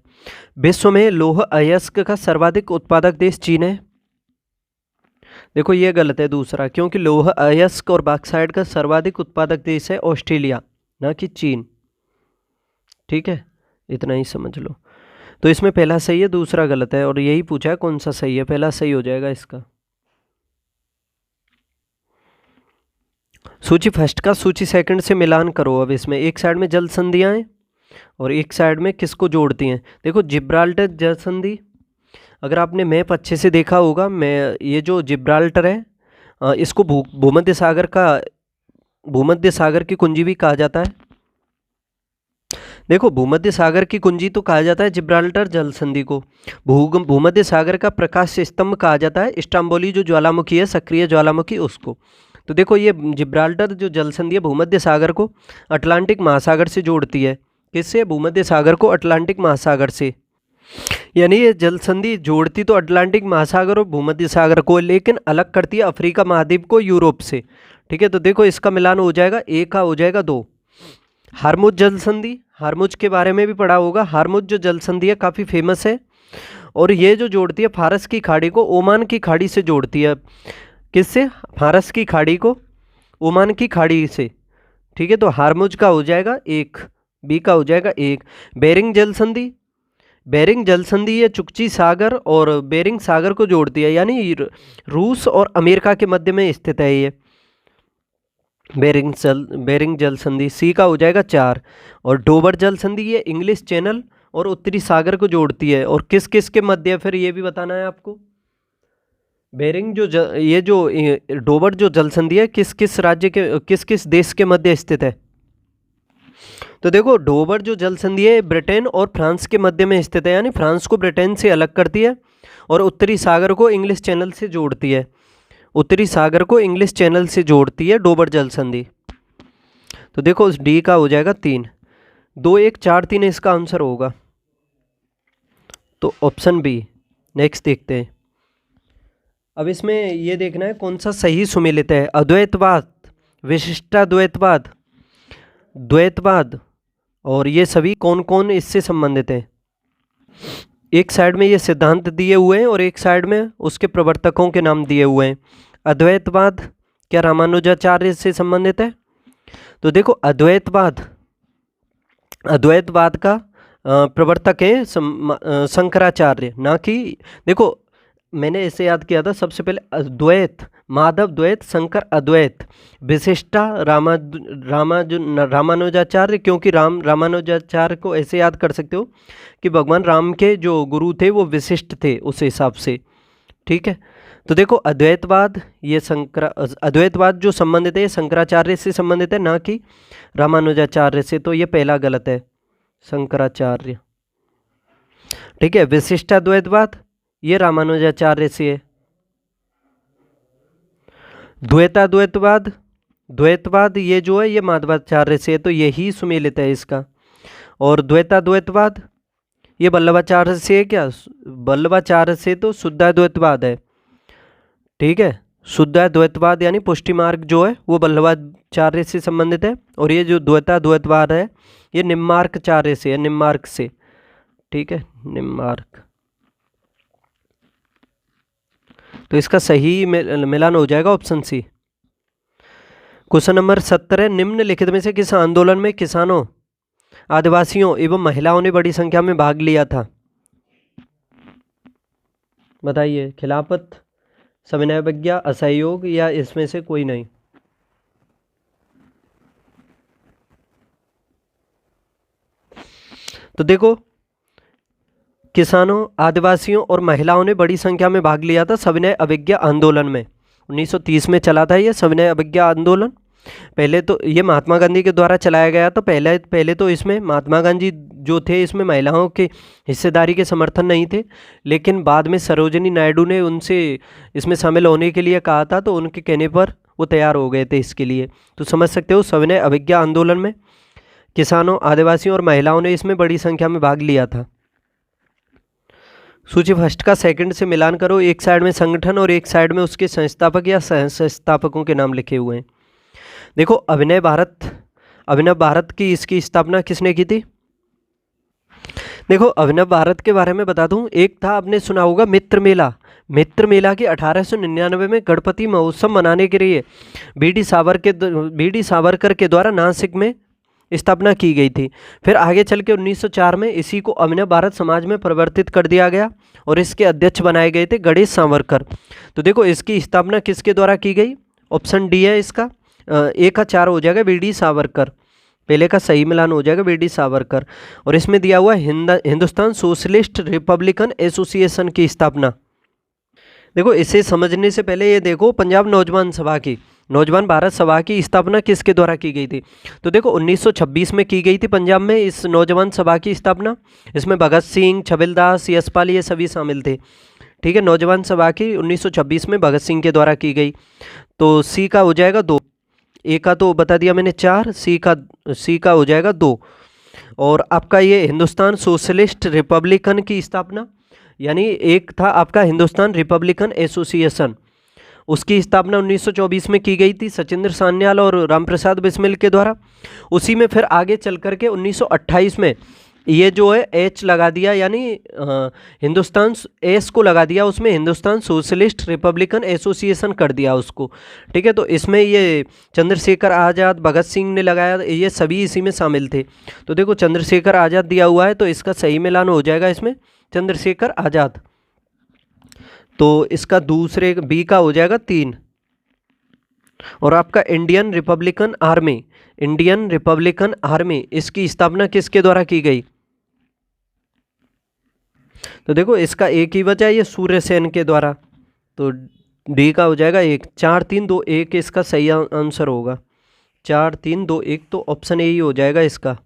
विश्व में लौह अयस्क का सर्वाधिक उत्पादक देश चीन है। देखो ये गलत है दूसरा, क्योंकि लौह अयस्क और बॉक्साइट का सर्वाधिक उत्पादक देश है ऑस्ट्रेलिया, ना कि चीन, ठीक है, इतना ही समझ लो। तो इसमें पहला सही है दूसरा गलत है, और यही पूछा है कौन सा सही है, पहला सही हो जाएगा इसका। सूची फर्स्ट का सूची सेकंड से मिलान करो। अब इसमें एक साइड में जल संधियां हैं और एक साइड में किसको जोड़ती हैं। देखो जिब्राल्टर जल संधि, अगर आपने मैप अच्छे से देखा होगा, मैं ये जो जिब्राल्टर है इसको भूमध्य सागर की कुंजी भी कहा जाता है। देखो भूमध्य सागर की कुंजी तो कहा जाता है जिब्राल्टर जल संधि को, भूमध्य सागर का प्रकाश स्तंभ कहा जाता है स्ट्रोम्बोली जो ज्वालामुखी है, सक्रिय ज्वालामुखी, उसको। तो देखो ये जिब्राल्टर जो जल संधि है भूमध्य सागर को अटलांटिक महासागर से जोड़ती है। किससे, भूमध्य सागर को अटलांटिक महासागर से। यानी ये जल संधि जोड़ती तो अटलांटिक महासागर और भूमध्य सागर को, लेकिन अलग करती है अफ्रीका महाद्वीप को यूरोप से, ठीक है। तो देखो इसका मिलान हो जाएगा, एक का हो जाएगा 2। हार्मुज जल संधि, हार्मुज के बारे में भी पढ़ा होगा। हार्मुज जो जल संधि है काफ़ी फेमस है, और ये जो जोड़ती है फारस की खाड़ी को ओमान की खाड़ी से जोड़ती है। किससे, फारस की खाड़ी को ओमान की खाड़ी से, ठीक है। तो हार्मुज का हो जाएगा 1, बी का हो जाएगा 1। बेरिंग जल संधि, बेरिंग जल संधि ये चुकची सागर और बेरिंग सागर को जोड़ती है, यानी रूस और अमेरिका के मध्य में स्थित है ये बेरिंग जल संधि, सी का हो जाएगा 4। और डोबर जल संधि ये इंग्लिश चैनल और उत्तरी सागर को जोड़ती है, और किस किस के मध्य है फिर ये भी बताना है आपको। बेरिंग ये जो डोबर जो जल संधि है किस किस राज्य के, किस किस देश के मध्य स्थित है। तो देखो डोबर जो जल संधि है ब्रिटेन और फ्रांस के मध्य में स्थित है, यानी फ्रांस को ब्रिटेन से अलग करती है और उत्तरी सागर को इंग्लिश चैनल से जोड़ती है, उत्तरी सागर को इंग्लिश चैनल से जोड़ती है डोबर जल संधि। तो देखो उस डी का हो जाएगा 3, 2 1 4 3 इसका आंसर होगा, तो ऑप्शन बी। नेक्स्ट देखते हैं, अब इसमें ये देखना है कौन सा सही सुमेलित है। अद्वैतवाद, विशिष्टाद्वैतवाद, द्वैतवाद, और ये सभी कौन कौन इससे संबंधित हैं। एक साइड में ये सिद्धांत दिए हुए हैं और एक साइड में उसके प्रवर्तकों के नाम दिए हुए हैं। अद्वैतवाद क्या रामानुजाचार्य से संबंधित है। तो देखो अद्वैतवाद का प्रवर्तक है शंकराचार्य, ना कि, देखो मैंने इसे याद किया था सबसे पहले, अद्वैत माधव द्वैत शंकर अद्वैत, विशिष्टा रामानुजाचार्य, क्योंकि रामानुजाचार्य को ऐसे याद कर सकते हो कि भगवान राम के जो गुरु थे वो विशिष्ट थे उस हिसाब से, ठीक है। तो देखो अद्वैतवाद ये अद्वैतवाद जो संबंधित है शंकराचार्य से संबंधित है, ना कि रामानुजाचार्य से, तो ये पहला गलत है, शंकराचार्य, ठीक है। विशिष्टाद्वैतवाद ये रामानुजाचार्य से है। द्वैतवाद ये जो है ये माधवाचार्य से है, तो यही सुमेलित है इसका। और द्वैतवाद ये वल्लभाचार्य से है क्या? वल्लभाचार्य से तो शुद्धाद्वैतवाद है, ठीक है। शुद्धाद्वैतवाद यानी पुष्टि मार्ग जो है वो वल्लभाचार्य से संबंधित है, और ये जो द्वैताद्वैतवाद है ये निम्नार्काचार्य से है, निम्नार्क से, ठीक है, निम्नार्क। तो इसका सही मिलान हो जाएगा ऑप्शन सी। क्वेश्चन नंबर 17, निम्नलिखित में से किस आंदोलन में किसानों, आदिवासियों एवं महिलाओं ने बड़ी संख्या में भाग लिया था? बताइए, खिलाफत, सविनय अवज्ञा, असहयोग, या इसमें से कोई नहीं? तो देखो, किसानों, आदिवासियों और महिलाओं ने बड़ी संख्या में भाग लिया था सविनय अवज्ञा आंदोलन में। 1930 में चला था ये सविनय अवज्ञा आंदोलन। पहले तो ये महात्मा गांधी के द्वारा चलाया गया था। पहले तो इसमें महात्मा गांधी जो थे इसमें महिलाओं के हिस्सेदारी के समर्थन नहीं थे, लेकिन बाद में सरोजिनी नायडू ने उनसे इसमें शामिल होने के लिए कहा था, तो उनके कहने पर वो तैयार हो गए थे इसके लिए। तो समझ सकते हो, सविनय अवज्ञा आंदोलन में किसानों, आदिवासियों और महिलाओं ने इसमें बड़ी संख्या में भाग लिया था। सूची फर्स्ट का सेकंड से मिलान करो। एक साइड में संगठन और एक साइड में उसके संस्थापक या सह संस्थापकों के नाम लिखे हुए हैं। देखो, अभिनव भारत की इसकी स्थापना किसने की थी? देखो, अभिनव भारत के बारे में बता दूं, एक था, आपने सुना होगा मित्र मेला। मित्र मेला की 1899 में गणपति महोत्सव मनाने के लिए बीडी सावरकर के द्वारा नासिक में स्थापना की गई थी। फिर आगे चल के 1904 में इसी को अभिनव भारत समाज में परिवर्तित कर दिया गया और इसके अध्यक्ष बनाए गए थे गणेश सावरकर। तो देखो, इसकी स्थापना किसके द्वारा की गई? ऑप्शन डी है इसका। ए का 4 हो जाएगा वीडी सावरकर, पहले का सही मिलान हो जाएगा वीडी सावरकर। और इसमें दिया हुआ हिंदुस्तान सोशलिस्ट रिपब्लिकन एसोसिएशन की स्थापना। देखो, इसे समझने से पहले ये देखो, पंजाब नौजवान भारत सभा की स्थापना किसके द्वारा की गई थी? तो देखो, 1926 में की गई थी पंजाब में इस नौजवान सभा की स्थापना। इसमें भगत सिंह, छबिलदास, यशपाल ये सभी शामिल थे, ठीक है। नौजवान सभा की 1926 में भगत सिंह के द्वारा की गई। तो सी का हो जाएगा 2, ए का तो बता दिया मैंने 4, सी का हो जाएगा 2। और आपका ये हिंदुस्तान सोशलिस्ट रिपब्लिकन की स्थापना, यानी एक था आपका हिंदुस्तान रिपब्लिकन एसोसिएशन, उसकी स्थापना 1924 में की गई थी सचिंद्र सान्याल और रामप्रसाद बिस्मिल के द्वारा। उसी में फिर आगे चल करके 1928 में ये जो है एच लगा दिया, यानी हिंदुस्तान एस को लगा दिया, उसमें हिंदुस्तान सोशलिस्ट रिपब्लिकन एसोसिएशन कर दिया उसको, ठीक है। तो इसमें ये चंद्रशेखर आज़ाद, भगत सिंह ने लगाया, ये सभी इसी में शामिल थे। तो देखो, चंद्रशेखर आज़ाद दिया हुआ है, तो इसका सही मिलान हो जाएगा इसमें चंद्रशेखर आज़ाद। तो इसका दूसरे बी का हो जाएगा 3। और आपका इंडियन रिपब्लिकन आर्मी इसकी स्थापना किसके द्वारा की गई? तो देखो, इसका एक ही वजह है, ये सूर्य सेन के द्वारा। तो डी का हो जाएगा 1। 4 3 2 1 इसका सही आंसर होगा। 4 3 2 1, तो ऑप्शन ए ही हो जाएगा इसका।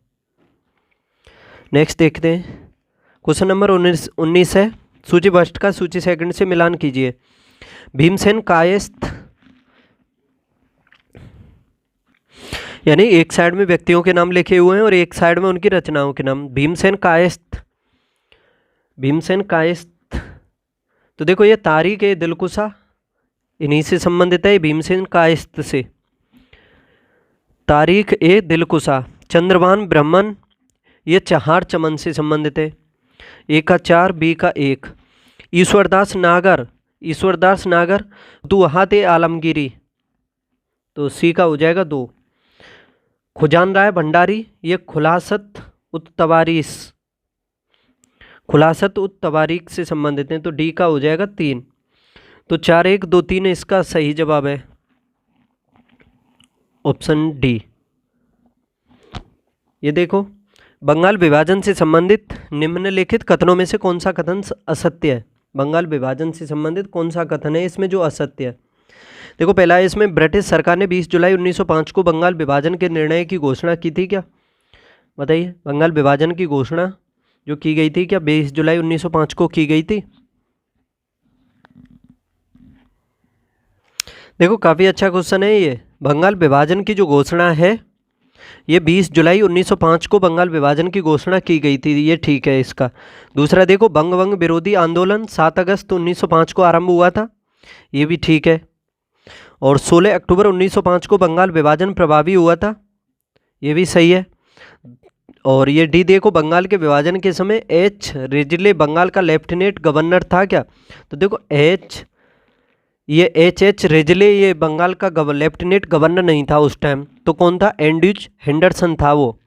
नेक्स्ट देखते हैं, क्वेश्चन नंबर 19 है। सूची फर्स्ट का सूची सेकंड से मिलान कीजिए। भीमसेन कायस्थ, यानी एक साइड में व्यक्तियों के नाम लिखे हुए हैं और एक साइड में उनकी रचनाओं के नाम। भीमसेन कायस्थ, तो देखो, ये तारीख ए दिलकुशा इन्हीं से संबंधित है, भीमसेन कायस्थ से। तारीख ए दिलकुशा, चंद्रभान ब्रह्मन, ये चहार चमन से संबंधित है। ए का 4, बी का 1। ईश्वरदास नागर दुहाते आलमगिरी, तो सी का हो जाएगा 2। खुजान राय भंडारी, ये खुलासत उत तवारीख से संबंधित हैं, तो डी का हो जाएगा 3। तो 4 1 2 3 इसका सही जवाब है ऑप्शन डी। ये देखो, बंगाल विभाजन से संबंधित निम्नलिखित कथनों में से कौन सा कथन असत्य है? बंगाल विभाजन से संबंधित कौन सा कथन है इसमें जो असत्य है? देखो, पहला है, इसमें ब्रिटिश सरकार ने 20 जुलाई 1905 को बंगाल विभाजन के निर्णय की घोषणा की थी क्या? बताइए, बंगाल विभाजन की घोषणा जो की गई थी क्या 20 जुलाई 1905 को की गई थी? देखो, काफ़ी अच्छा क्वेश्चन है ये। बंगाल विभाजन की जो घोषणा है ये 20 जुलाई 1905 को बंगाल विभाजन की घोषणा की गई थी, ये ठीक है इसका। दूसरा देखो, बंग विरोधी आंदोलन 7 अगस्त 1905 को आरंभ हुआ था, ये भी ठीक है। और 16 अक्टूबर 1905 को बंगाल विभाजन प्रभावी हुआ था, ये भी सही है। और ये डी देखो, बंगाल के विभाजन के समय एच रिजले बंगाल का लेफ्टिनेंट गवर्नर था क्या? तो देखो ये एच रिजले ये बंगाल का लेफ्टिनेंट गवर्नर नहीं था उस टाइम, तो कौन था? एंड्रयूज हेंडरसन था वो,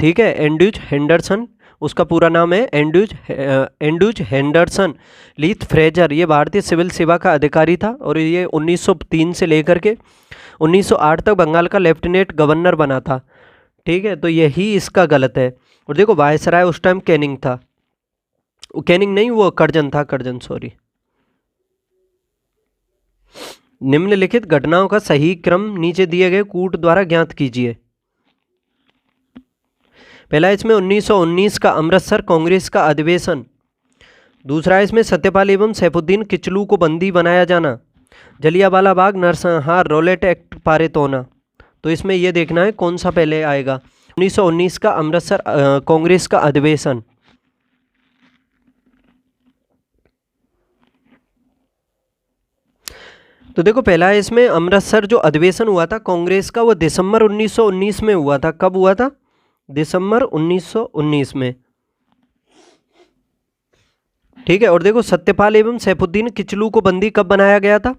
ठीक है, एंड्रयूज हेंडरसन, उसका पूरा नाम है एंड्रयूज हेंडरसन लीथ फ्रेजर। ये भारतीय सिविल सेवा का अधिकारी था और ये 1903 से लेकर के 1908 तक बंगाल का लेफ्टिनेंट गवर्नर बना था, ठीक है। तो यही इसका गलत है। और देखो, वायसराय उस टाइम कैनिंग था, कैनिंग नहीं, वो कर्जन था, कर्जन, सॉरी। निम्नलिखित घटनाओं का सही क्रम नीचे दिए गए कूट द्वारा ज्ञात कीजिए। पहला इसमें 1919 का अमृतसर कांग्रेस का अधिवेशन। दूसरा इसमें सत्यपाल एवं सैफुद्दीन किचलू को बंदी बनाया जाना। जलियांवाला बाग नरसंहार रॉलेट एक्ट पारित होना। तो इसमें यह देखना है कौन सा पहले आएगा। 1919 का अमृतसर कांग्रेस का अधिवेशन। तो देखो, पहला है इसमें अमृतसर जो अधिवेशन हुआ था कांग्रेस का, वो दिसंबर 1919 में हुआ था। कब हुआ था? दिसंबर 1919 में, ठीक है। और देखो, सत्यपाल एवं सैफुद्दीन किचलू को बंदी कब बनाया गया था?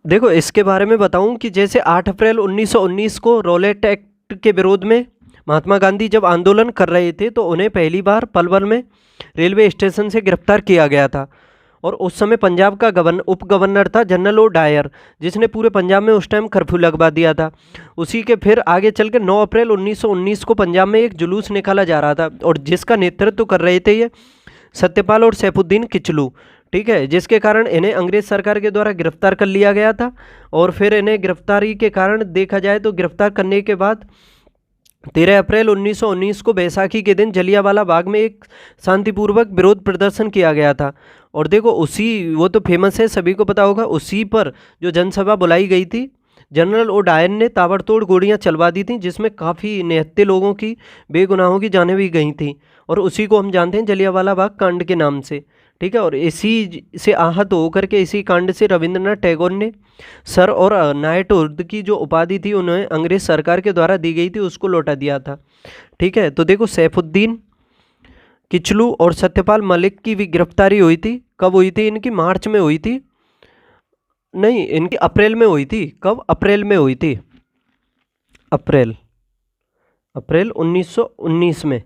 देखो, इसके बारे में बताऊं कि जैसे 8 अप्रैल 1919 को रॉलेट एक्ट के विरोध में महात्मा गांधी जब आंदोलन कर रहे थे, तो उन्हें पहली बार पलवल में रेलवे स्टेशन से गिरफ्तार किया गया था। और उस समय पंजाब का उप गवर्नर था जनरल ओ डायर, जिसने पूरे पंजाब में उस टाइम कर्फ्यू लगवा दिया था। उसी के फिर आगे चल के 9 अप्रैल 1919 को पंजाब में एक जुलूस निकाला जा रहा था, और जिसका नेतृत्व कर रहे थे ये सत्यपाल और सैफुद्दीन किचलू, ठीक है, जिसके कारण इन्हें अंग्रेज सरकार के द्वारा गिरफ्तार कर लिया गया था। और फिर इन्हें गिरफ्तारी के कारण देखा जाए तो गिरफ्तार करने के बाद 13 अप्रैल 1919 को बैसाखी के दिन जलियांवाला बाग में एक शांतिपूर्वक विरोध प्रदर्शन किया गया था। और देखो, वो तो फेमस है, सभी को पता होगा, उसी पर जो जनसभा बुलाई गई थी, जनरल ओ डायर ने ताबड़तोड़ गोलियां चलवा दी थी, जिसमें काफ़ी निहत्थे लोगों की, बेगुनाहों की जानें भी गई थी। और उसी को हम जानते हैं जलियांवाला बाग कांड के नाम से, ठीक है। और इसी से आहत होकर के इसी कांड से रविंद्रनाथ टैगोर ने सर और नाइटहुड की जो उपाधि थी उन्हें अंग्रेज सरकार के द्वारा दी गई थी, उसको लौटा दिया था, ठीक है। तो देखो, सैफुद्दीन किचलू और सत्यपाल मलिक की भी गिरफ्तारी हुई थी। कब हुई थी इनकी? मार्च में हुई थी, नहीं, इनकी अप्रैल में हुई थी। कब? अप्रैल में हुई थी, अप्रैल 1919 में,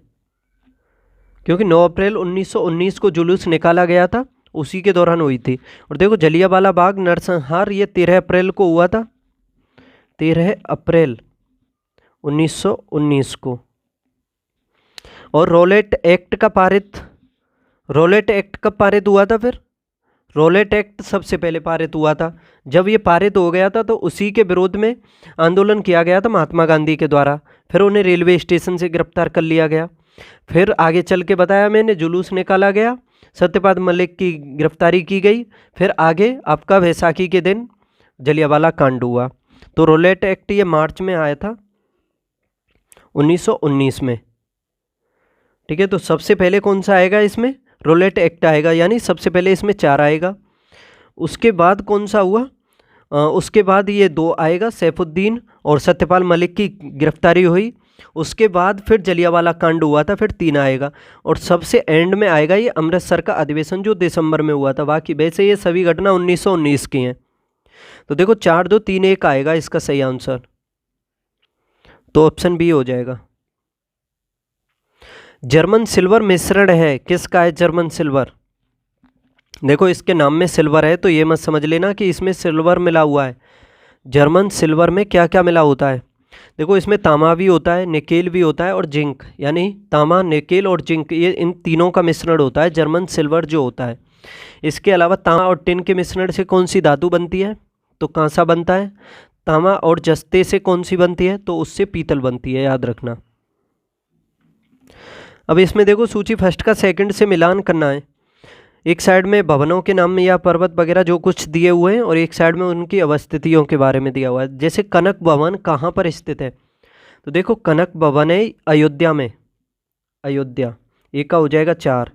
क्योंकि 9 अप्रैल 1919 को जुलूस निकाला गया था, उसी के दौरान हुई थी। और देखो, जलियांवाला बाग नरसंहार ये 13 अप्रैल को हुआ था, 13 अप्रैल 1919 को। और रॉलेट एक्ट कब पारित हुआ था? फिर रॉलेट एक्ट सबसे पहले पारित हुआ था। जब ये पारित हो गया था तो उसी के विरोध में आंदोलन किया गया था महात्मा गांधी के द्वारा। फिर उन्हें रेलवे स्टेशन से गिरफ्तार कर लिया गया। फिर आगे चल के बताया मैंने, जुलूस निकाला गया, सत्यपाल मलिक की गिरफ्तारी की गई। फिर आगे आपका बैसाखी के दिन जलियांवाला कांड हुआ। तो रॉलेट एक्ट ये मार्च में आया था 1919 में, ठीक है। तो सबसे पहले कौन सा आएगा इसमें? रॉलेट एक्ट आएगा, यानी सबसे पहले इसमें 4 आएगा। उसके बाद कौन सा हुआ? उसके बाद ये 2 आएगा, सैफुद्दीन और सत्यपाल मलिक की गिरफ्तारी हुई। उसके बाद फिर जलियांवाला कांड हुआ था, फिर 3 आएगा। और सबसे एंड में आएगा ये अमृतसर का अधिवेशन जो दिसंबर में हुआ था। बाकी वैसे ये सभी घटना 1919 की हैं। तो देखो, 4, 2, 3, 1 आएगा इसका सही आंसर, तो ऑप्शन बी हो जाएगा। जर्मन सिल्वर मिश्रण है, किसका है जर्मन सिल्वर? देखो, इसके नाम में सिल्वर है, तो ये मत समझ लेना कि इसमें सिल्वर मिला हुआ है। जर्मन सिल्वर में क्या क्या मिला होता है? देखो, इसमें तांबा भी होता है, निकेल भी होता है और जिंक, यानी तांबा, निकेल और जिंक, ये इन तीनों का मिश्रण होता है जर्मन सिल्वर जो होता है। इसके अलावा तांबा और टिन के मिश्रण से कौन सी धातु बनती है? तो कांसा बनता है। तांबा और जस्ते से कौन सी बनती है? तो उससे पीतल बनती है, याद रखना। अब इसमें देखो, सूची फर्स्ट का सेकंड से मिलान करना है। एक साइड में भवनों के नाम या पर्वत वगैरह जो कुछ दिए हुए हैं और एक साइड में उनकी अवस्थितियों के बारे में दिया हुआ है। जैसे कनक भवन कहाँ पर स्थित है, तो देखो कनक भवन है अयोध्या में, अयोध्या, एक का हो जाएगा 4।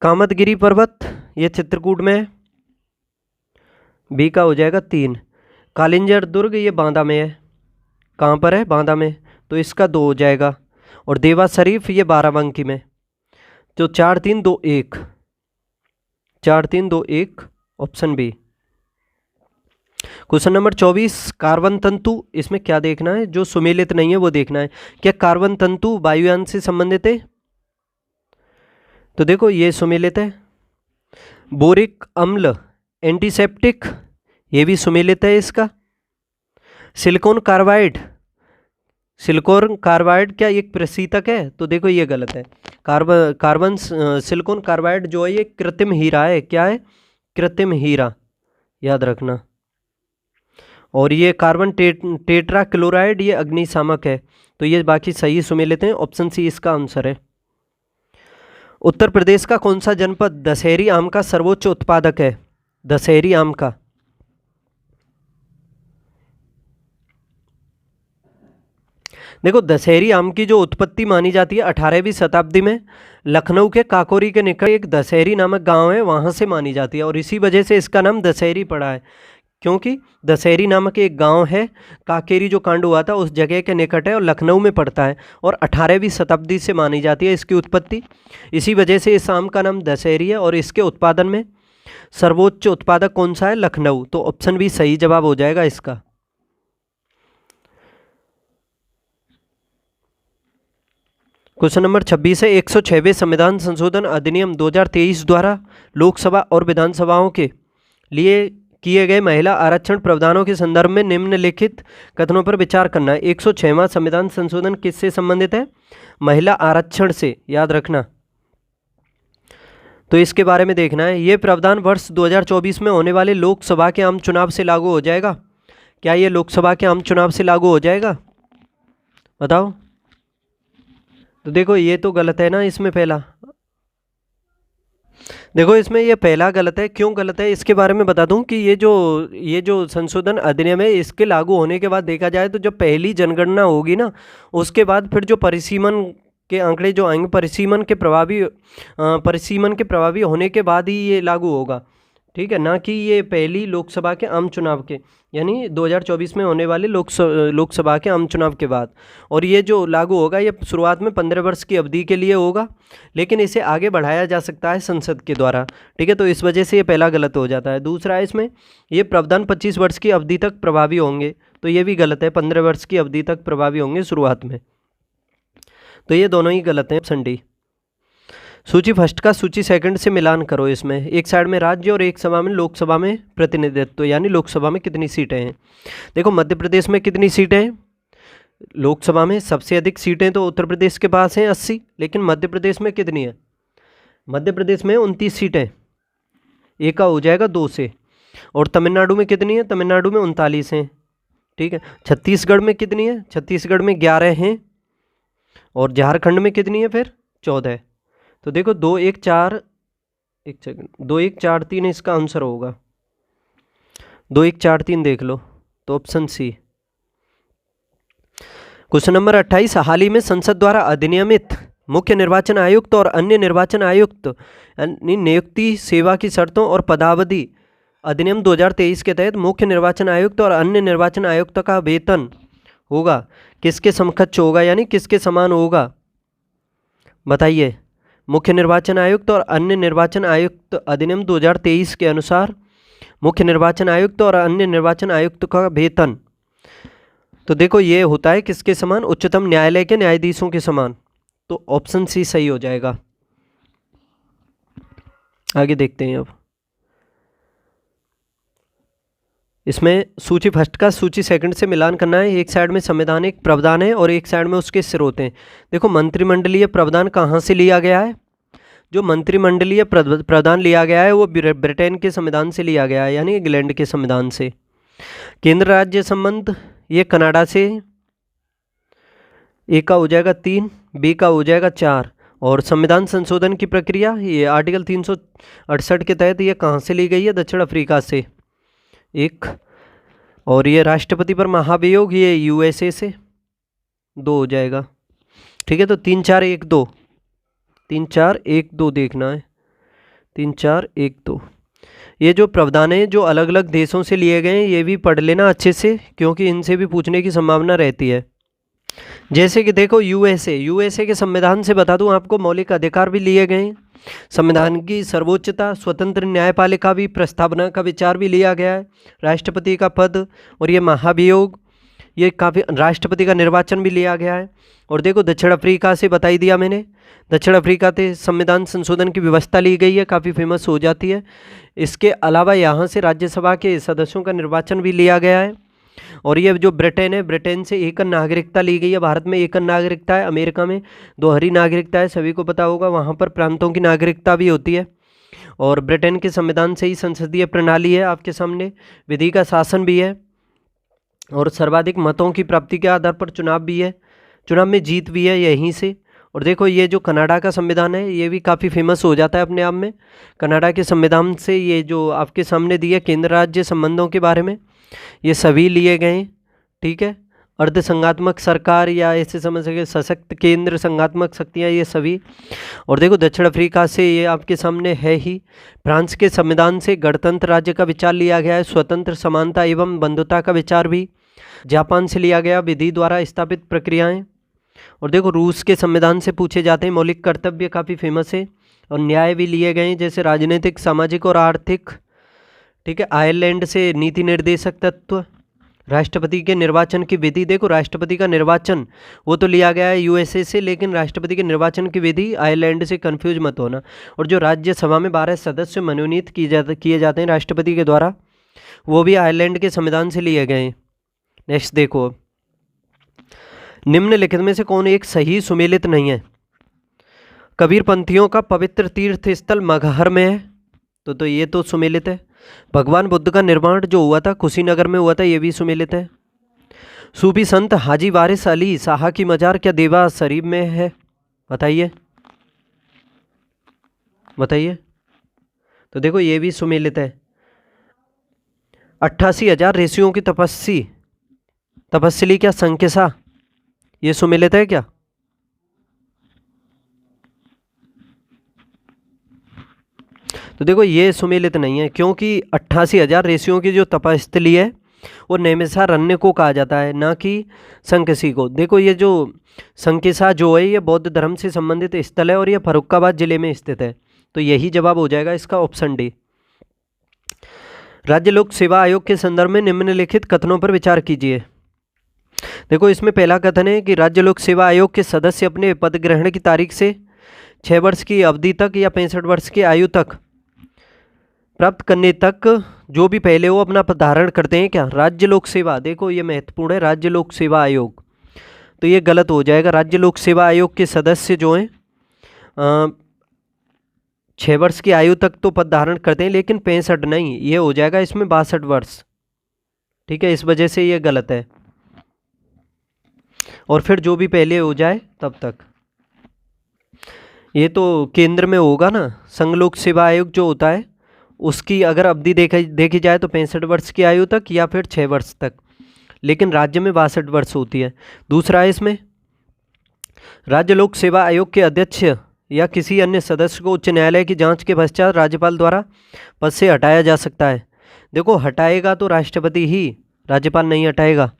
कामतगिरी पर्वत ये चित्रकूट में है, बी का हो जाएगा 3। कालिंजर दुर्ग ये बांदा में है, कहाँ पर है, बांदा में, तो इसका 2 हो जाएगा। और देवा शरीफ ये बाराबंकी में, तो 4 3 2 1, 4 3 2 1 option B. Question number 24, carbon तंतु, इसमें क्या देखना है, जो सुमेलित नहीं है वो देखना है। क्या कार्बन तंतु वायुयान से संबंधित है, तो देखो ये सुमेलित है। बोरिक अम्ल एंटीसेप्टिक, ये भी सुमेलित है इसका। सिलिकॉन कार्बाइड, सिलिकॉन कार्बाइड क्या एक प्रशीतक है, तो देखो ये गलत है। कार्बन सिलिकॉन कार्बाइड जो है ये कृत्रिम हीरा है, क्या है, कृत्रिम हीरा, याद रखना। और ये कार्बन टेट्रा क्लोराइड ये अग्निशामक है, तो ये बाकी सही सुमेलित हैं, ऑप्शन सी इसका आंसर है। उत्तर प्रदेश का कौन सा जनपद दशहरी आम का सर्वोच्च उत्पादक है, दशहरी आम का, देखो दशहरी आम की जो उत्पत्ति मानी जाती है 18वीं शताब्दी में लखनऊ के काकोरी के निकट एक दशहरी नामक गांव है, वहां से मानी जाती है और इसी वजह से इसका नाम दशहरी पड़ा है, क्योंकि दशहरी नामक एक गांव है, काकेरी जो कांड हुआ था उस जगह के निकट है और लखनऊ में पड़ता है और 18वीं शताब्दी से मानी जाती है इसकी उत्पत्ति। इसी वजह से इस आम का नाम दशहरी है और इसके उत्पादन में सर्वोच्च उत्पादक कौन सा है, लखनऊ, तो ऑप्शन बी सही जवाब हो जाएगा इसका। क्वेश्चन नंबर 26 है, 106वें संविधान संशोधन अधिनियम 2023 द्वारा लोकसभा और विधानसभाओं के लिए किए गए महिला आरक्षण प्रावधानों के संदर्भ में निम्नलिखित कथनों पर विचार करना है। 106वां संविधान संशोधन किससे संबंधित है, महिला आरक्षण से, याद रखना, तो इसके बारे में देखना है। ये प्रावधान वर्ष 2024 में होने वाले लोकसभा के आम चुनाव से लागू हो जाएगा, क्या ये लोकसभा के आम चुनाव से लागू हो जाएगा, बताओ। तो देखो ये तो गलत है ना, इसमें पहला, देखो इसमें ये पहला गलत है। क्यों गलत है इसके बारे में बता दूं कि ये जो संशोधन अधिनियम है इसके लागू होने के बाद देखा जाए तो जब पहली जनगणना होगी ना उसके बाद फिर जो परिसीमन के आंकड़े जो आएंगे परिसीमन के प्रभावी होने के बाद ही ये लागू होगा, ठीक है, ना कि ये पहली लोकसभा के आम चुनाव के, यानी 2024 में होने वाले लोकसभा के आम चुनाव के बाद। और ये जो लागू होगा ये शुरुआत में 15 वर्ष की अवधि के लिए होगा, लेकिन इसे आगे बढ़ाया जा सकता है संसद के द्वारा, ठीक है, तो इस वजह से ये पहला गलत हो जाता है। दूसरा है इसमें ये प्रावधान 25 वर्ष की अवधि तक प्रभावी होंगे, तो ये भी गलत है, 15 वर्ष की अवधि तक प्रभावी होंगे शुरुआत में, तो ये दोनों ही गलत हैं, ऑप्शन डी। सूची फर्स्ट का सूची सेकंड से मिलान करो। इसमें एक साइड में राज्य और एक सभा में लोकसभा में प्रतिनिधित्व, यानी लोकसभा में कितनी सीटें हैं। देखो मध्य प्रदेश में कितनी सीटें हैं, लोकसभा में सबसे अधिक सीटें तो उत्तर प्रदेश के पास हैं 80, लेकिन मध्य प्रदेश में कितनी है, मध्य प्रदेश में 29 सीटें, एक का हो जाएगा 2 से। और तमिलनाडु में कितनी है, तमिलनाडु में 39 हैं, ठीक है। छत्तीसगढ़ में कितनी है, छत्तीसगढ़ में 11 हैं। और झारखंड में कितनी है फिर 14। तो देखो 2 1 4, एक सेकंड, 2 1 4 3 इसका आंसर होगा, 2 1 4 3 देख लो, तो ऑप्शन सी। क्वेश्चन नंबर 28, हाल ही में संसद द्वारा अधिनियमित मुख्य निर्वाचन आयुक्त और अन्य निर्वाचन आयुक्त नियुक्ति सेवा की शर्तों और पदावधि अधिनियम 2023 के तहत मुख्य निर्वाचन आयुक्त और अन्य निर्वाचन आयुक्त का वेतन होगा किसके समकक्ष होगा, यानी किसके समान होगा, बताइए। मुख्य निर्वाचन आयुक्त और अन्य निर्वाचन आयुक्त अधिनियम 2023 के अनुसार मुख्य निर्वाचन आयुक्त और अन्य निर्वाचन आयुक्त का वेतन, तो देखो ये होता है किसके समान, उच्चतम न्यायालय के न्यायाधीशों के समान, तो ऑप्शन सी सही हो जाएगा। आगे देखते हैं अब, इसमें सूची फर्स्ट का सूची सेकंड से मिलान करना है। एक साइड में संवैधानिक प्रावधान है और एक साइड में उसके स्रोत हैं। देखो मंत्रिमंडलीय प्रावधान कहाँ से लिया गया है, जो मंत्रिमंडलीय प्रावधान लिया गया है वो ब्रिटेन के संविधान से लिया गया है, यानी इंग्लैंड के संविधान से। केंद्र राज्य संबंध ये कनाडा से, ए का हो जाएगा 3, बी का हो जाएगा 4 और संविधान संशोधन की प्रक्रिया ये आर्टिकल 368 के तहत ये कहाँ से ली गई है? दक्षिण अफ्रीका से एक। और ये राष्ट्रपति पर महाभियोग ये यूएसए से 2 हो जाएगा। ठीक है, तो 3 4 1 2 3 4 1 2 देखना है। 3 4 1 2 ये जो प्रावधान है जो अलग अलग देशों से लिए गए हैं ये भी पढ़ लेना अच्छे से, क्योंकि इनसे भी पूछने की संभावना रहती है। जैसे कि देखो यूएसए के संविधान से बता दूं आपको मौलिक अधिकार भी लिए गए हैं, संविधान की सर्वोच्चता, स्वतंत्र न्यायपालिका भी प्रस्तावना का विचार भी लिया गया है, राष्ट्रपति का पद और ये महाभियोग, ये काफ़ी राष्ट्रपति का निर्वाचन भी लिया गया है। और देखो दक्षिण अफ्रीका से बताई दिया मैंने, दक्षिण अफ्रीका से संविधान संशोधन की व्यवस्था ली गई है, काफ़ी फेमस हो जाती है। इसके अलावा यहाँ से राज्यसभा के सदस्यों का निर्वाचन भी लिया गया है। और ये जो ब्रिटेन है, ब्रिटेन से एक नागरिकता ली गई है। भारत में एक नागरिकता है, अमेरिका में दोहरी नागरिकता है, सभी को पता होगा, वहाँ पर प्रांतों की नागरिकता भी होती है। और ब्रिटेन के संविधान से ही संसदीय प्रणाली है आपके सामने, विधि का शासन भी है और सर्वाधिक मतों की प्राप्ति के आधार पर चुनाव भी है, चुनाव में जीत भी है यहीं से। और देखो ये जो कनाडा का संविधान है ये भी काफ़ी फेमस हो जाता है अपने आप में। कनाडा के संविधान से ये जो आपके सामने दिए केंद्र राज्य संबंधों के बारे में ये सभी लिए गए। ठीक है, अर्ध संघात्मक सरकार या ऐसे समझ सके सशक्त केंद्र, संघात्मक शक्तियाँ, ये सभी। और देखो दक्षिण अफ्रीका से ये आपके सामने है ही। फ्रांस के संविधान से गणतंत्र राज्य का विचार लिया गया है, स्वतंत्र, समानता एवं बंधुता का विचार भी। जापान से लिया गया विधि द्वारा स्थापित प्रक्रियाएं। और देखो रूस के संविधान से पूछे जाते हैं मौलिक कर्तव्य, काफ़ी फेमस है। और न्याय भी लिए गए हैं जैसे राजनीतिक, सामाजिक और आर्थिक। ठीक है, आयरलैंड से नीति निर्देशक तत्व, राष्ट्रपति के निर्वाचन की विधि। देखो राष्ट्रपति का निर्वाचन वो तो लिया गया है यूएसए से, लेकिन राष्ट्रपति के निर्वाचन की विधि आयरलैंड से कंफ्यूज मत होना। और जो राज्यसभा में 12 सदस्य मनोनीत किए जाते हैं राष्ट्रपति के द्वारा, वो भी आयरलैंड के संविधान से लिए गए हैं। नेक्स्ट देखो, निम्नलिखित में से कौन एक सही सुमेलित नहीं है? कबीरपंथियों का पवित्र तीर्थ स्थल मगहर में है, तो ये तो सुमेलित है। भगवान बुद्ध का निर्माण जो हुआ था कुशीनगर में हुआ था, ये भी सुमेलित है। सूफी संत हाजी वारिस अली साहा की मजार क्या देवा शरीफ में है? बताइए बताइए। तो देखो ये भी सुमेलित है। 88,000 ऋषियों की तपस्ली क्या संकिसा, ये सुमेलित है क्या? तो देखो ये सुमेलित नहीं है, क्योंकि 88,000 ऋषियों की जो तपस्थली है वो नैमिषारण्य को कहा जाता है, ना कि संकिसी को। देखो ये जो संकिसा जो है ये बौद्ध धर्म से संबंधित स्थल है और ये फर्रुखाबाद जिले में स्थित है। तो यही जवाब हो जाएगा इसका ऑप्शन डी। राज्य लोक सेवा आयोग के संदर्भ में निम्नलिखित कथनों पर विचार कीजिए। देखो इसमें पहला कथन है कि राज्य लोक सेवा आयोग के सदस्य अपने पद ग्रहण की तारीख से 6 वर्ष की अवधि तक या 65 वर्ष की आयु तक प्राप्त करने तक जो भी पहले वो अपना पद धारण करते हैं क्या? राज्य लोक सेवा, देखो ये महत्वपूर्ण है, राज्य लोक सेवा आयोग, तो ये गलत हो जाएगा। राज्य लोक सेवा आयोग के सदस्य जो हैं 6 वर्ष की आयु तक तो पद धारण करते हैं, लेकिन 65 नहीं, ये हो जाएगा इसमें 62 वर्ष। ठीक है, इस वजह से ये गलत है। और फिर जो भी पहले हो जाए तब तक, ये तो केंद्र में होगा ना, संघ लोक सेवा आयोग जो होता है उसकी अगर अवधि देखी जाए तो 65 वर्ष की आयु तक या फिर 6 वर्ष तक, लेकिन राज्य में 62 वर्ष होती है। दूसरा है इसमें, राज्य लोक सेवा आयोग के अध्यक्ष या किसी अन्य सदस्य को उच्च न्यायालय की जांच के पश्चात राज्यपाल द्वारा पद से हटाया जा सकता है। देखो हटाएगा तो राष्ट्रपति ही, राज्यपाल नहीं हटाएगा,